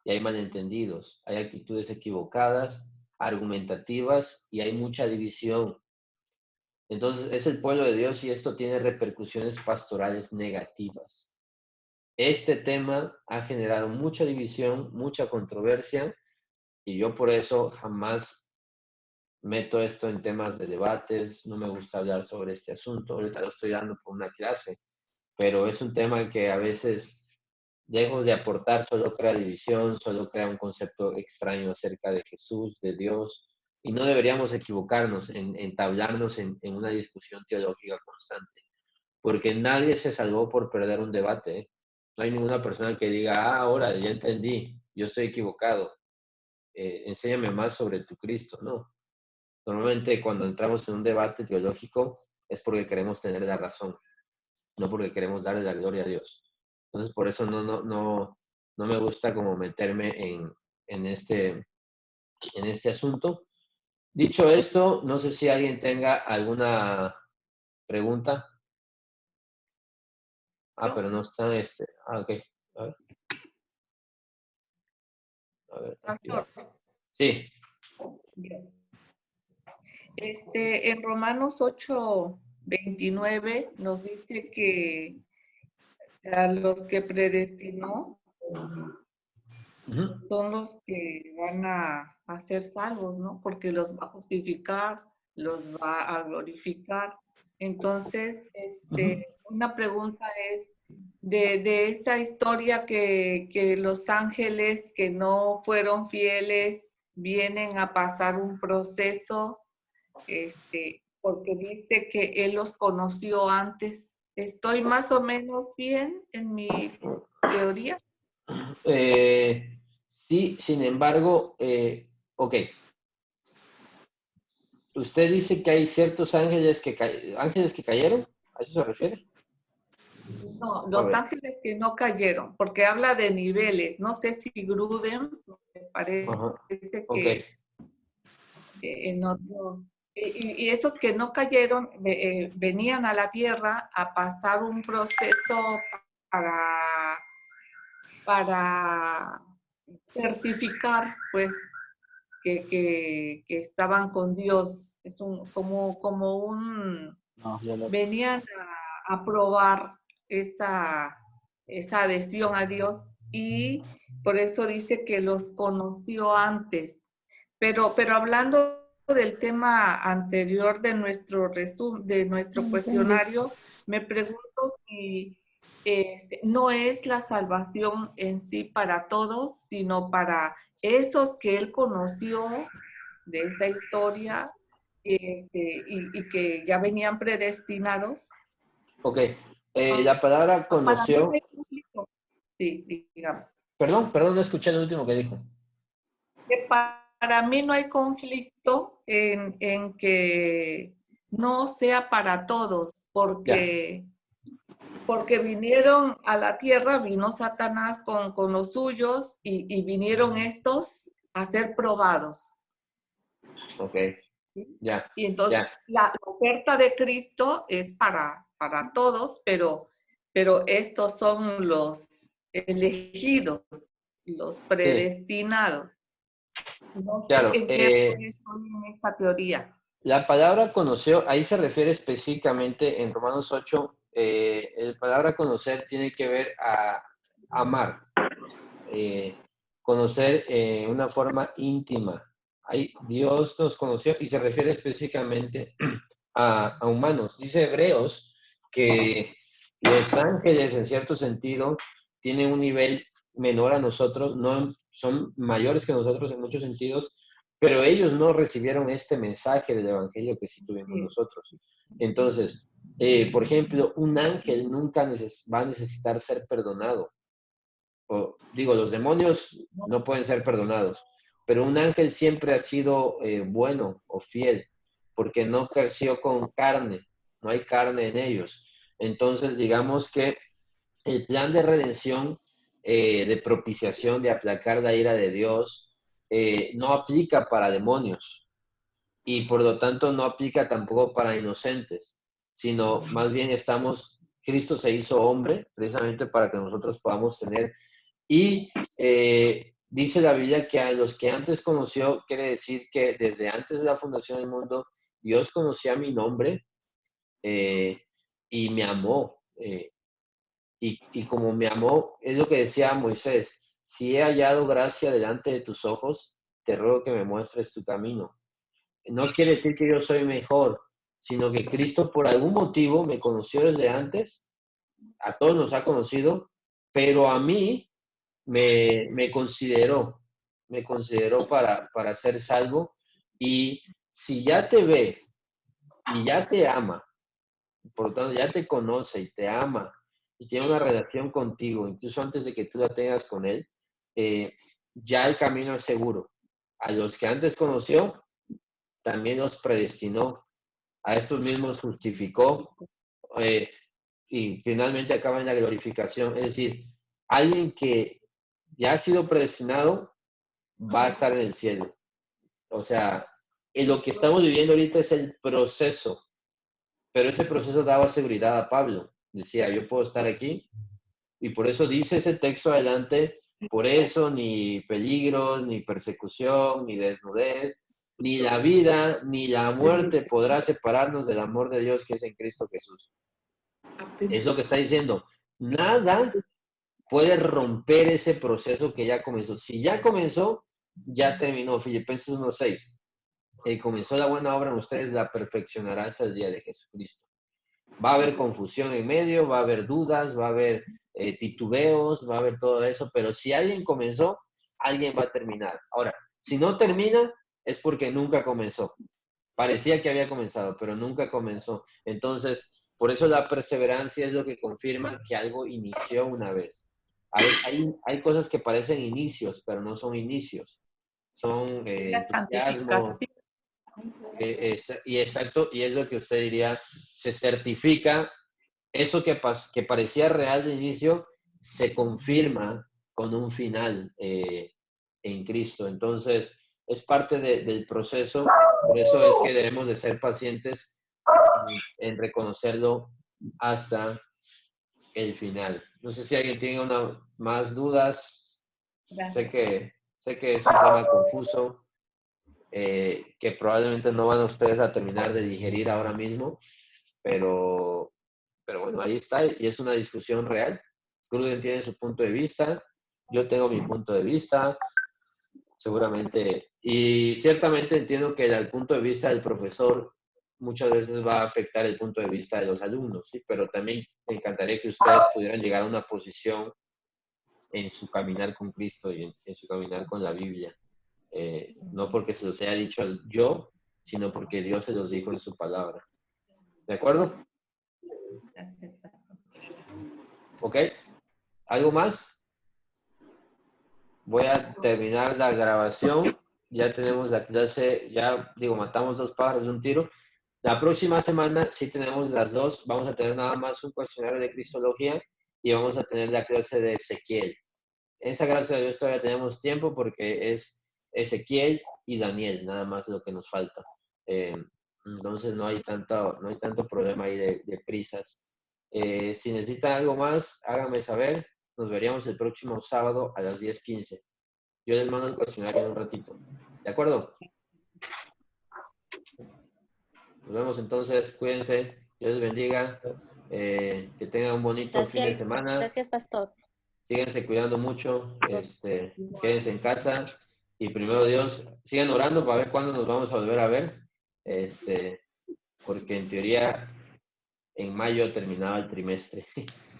S1: y hay malentendidos, hay actitudes equivocadas, argumentativas y hay mucha división. Entonces, es el pueblo de Dios y esto tiene repercusiones pastorales negativas. Este tema ha generado mucha división, mucha controversia, y yo por eso jamás meto esto en temas de debates, no me gusta hablar sobre este asunto, ahorita lo estoy dando por una clase, pero es un tema que a veces lejos de aportar, solo crea división, solo crea un concepto extraño acerca de Jesús, de Dios, y no deberíamos equivocarnos en entablarnos en una discusión teológica constante, porque nadie se salvó por perder un debate, ¿eh? No hay ninguna persona que diga, ah, ahora ya entendí, yo estoy equivocado, enséñame más sobre tu Cristo, ¿no? Normalmente cuando entramos en un debate teológico es porque queremos tener la razón, no porque queremos darle la gloria a Dios. Entonces, por eso no me gusta como meterme en este asunto. Dicho esto, no sé si alguien tenga alguna pregunta. Ah, pero no está ok. A ver. A ver,
S2: Pastor,
S1: sí.
S2: en Romanos 8:29 nos dice que a los que predestinó
S1: Ujú.
S2: son los que van a ser salvos, ¿no? Porque los va a justificar, los va a glorificar. Entonces,
S1: Ujú.
S2: una pregunta es, de esta historia que los ángeles que no fueron fieles vienen a pasar un proceso, porque dice que él los conoció antes. ¿Estoy más o menos bien en mi teoría?
S1: Sí, sin embargo, ok. Usted dice que hay ciertos ángeles ángeles que cayeron, ¿a eso se refiere?
S2: No,
S1: A
S2: los
S1: ver,
S2: ángeles que no cayeron, porque habla de niveles. No sé si Gruden, me parece
S1: ajá, ok,
S2: que en otro... Y esos que no cayeron venían a la tierra a pasar un proceso para certificar, pues, que estaban con Dios. Es como un... Venían a probar esa adhesión a Dios y por eso dice que los conoció antes. Pero hablando del tema anterior de de nuestro cuestionario, me pregunto si no es la salvación en sí para todos, sino para esos que él conoció de esta historia y que ya venían predestinados.
S1: ok. La palabra
S2: Para mí no
S1: conoció,
S2: hay conflicto. Sí, digamos.
S1: perdón, no escuché lo último que dijo.
S2: Que para mí no hay conflicto en que no sea para todos,
S1: Ya,
S2: porque vinieron a la tierra, vino Satanás con los suyos y vinieron estos a ser probados.
S1: ok,
S2: ¿Sí?
S1: ya,
S2: Y entonces
S1: ya.
S2: la oferta de Cristo es para todos, pero estos son los elegidos, los
S1: Sí,
S2: predestinados. No sé
S1: claro.
S2: en qué estoy en esta teoría.
S1: La palabra conoció, ahí se refiere específicamente en Romanos 8, la palabra conocer tiene que ver a amar, conocer una forma íntima. Ahí Dios nos conoció y se refiere específicamente a humanos. Dice Hebreos que los ángeles, en cierto sentido, tienen un nivel menor a nosotros, no son mayores que nosotros en muchos sentidos, pero ellos no recibieron este mensaje del Evangelio que sí tuvimos
S2: Sí.
S1: nosotros. Entonces, por ejemplo, un ángel nunca va a necesitar ser perdonado. Digo, los demonios no pueden ser perdonados, pero un ángel siempre ha sido bueno o fiel, porque no creció con carne, no hay carne en ellos. Entonces, digamos que el plan de redención, de propiciación, de aplacar la ira de Dios, no aplica para demonios y por lo tanto no aplica tampoco para inocentes, sino más bien Cristo se hizo hombre precisamente para que nosotros podamos tener y dice la Biblia que a los que antes conoció, quiere decir que desde antes de la fundación del mundo, Dios conocía mi nombre y me amó. Y como me amó, es lo que decía Moisés, si he hallado gracia delante de tus ojos, te ruego que me muestres tu camino. No quiere decir que yo soy mejor, sino que Cristo por algún motivo me conoció desde antes, a todos nos ha conocido pero a mí me consideró para ser salvo, y si ya te ve y ya te ama, por lo tanto ya te conoce y te ama y tiene una relación contigo, incluso antes de que tú la tengas con él, ya el camino es seguro. A los que antes conoció, también los predestinó, a estos mismos justificó, y finalmente acaba en la glorificación. Es decir, alguien que ya ha sido predestinado va a estar en el cielo. O sea, lo que estamos viviendo ahorita es el proceso, pero ese proceso daba seguridad a Pablo. Decía, yo puedo estar aquí, y por eso dice ese texto adelante, por eso ni peligros, ni persecución, ni desnudez, ni la vida, ni la muerte podrá separarnos del amor de Dios que es en Cristo Jesús. Es lo que está diciendo. Nada puede romper ese proceso que ya comenzó. Si ya comenzó, ya terminó. Filipenses 1:6. Comenzó la buena obra en ustedes, la perfeccionará hasta el día de Jesucristo. Va a haber confusión en medio, va a haber dudas, va a haber titubeos, va a haber todo eso, pero si alguien comenzó, alguien va a terminar. Ahora, si no termina, es porque nunca comenzó. Parecía que había comenzado, pero nunca comenzó. Entonces, por eso la perseverancia es lo que confirma que algo inició una vez. Hay cosas que parecen inicios, pero no son inicios. Son entusiasmo. Y exacto, y es lo que usted diría, se certifica. Eso que parecía real de inicio, se confirma con un final en Cristo. Entonces, es parte del proceso. Por eso es que debemos de ser pacientes en reconocerlo hasta el final. No sé si alguien tiene más dudas. Sé que es un tema confuso, que probablemente no van ustedes a terminar de digerir ahora mismo, pero bueno, ahí está, y es una discusión real. Gruden tiene su punto de vista, yo tengo mi punto de vista, seguramente, y ciertamente entiendo que el punto de vista del profesor muchas veces va a afectar el punto de vista de los alumnos, ¿sí? Pero también me encantaría que ustedes pudieran llegar a una posición en su caminar con Cristo y en su caminar con la Biblia. No porque se los haya dicho yo, sino porque Dios se los dijo en su palabra. ¿De acuerdo? ¿Ok? ¿Algo más? Voy a terminar la grabación. Ya tenemos la clase, ya digo, matamos 2 pájaros de un tiro. La próxima semana sí tenemos las dos. Vamos a tener nada más un cuestionario de Cristología y vamos a tener la clase de Ezequiel. Esa, gracias a Dios, todavía tenemos tiempo porque es Ezequiel y Daniel, nada más lo que nos falta. Entonces no hay tanto problema ahí de prisas. Si necesitan algo más, háganme saber. Nos veríamos el próximo sábado a las 10:15. Yo les mando el cuestionario en un ratito. ¿De acuerdo? Nos vemos entonces. Cuídense. Dios les bendiga. Que tengan un bonito fin de semana.
S5: Gracias, pastor.
S1: Síganse cuidando mucho. Quédense en casa. Y primero Dios, sigan orando para ver cuándo nos vamos a volver a ver. Porque en teoría en mayo terminaba el trimestre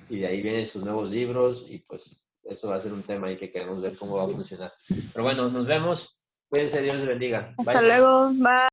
S1: y de ahí vienen sus nuevos libros y pues eso va a ser un tema ahí que queremos ver cómo va a funcionar. Pero bueno, nos vemos. Cuídense, Dios les bendiga. Bye.
S3: Hasta luego. Bye.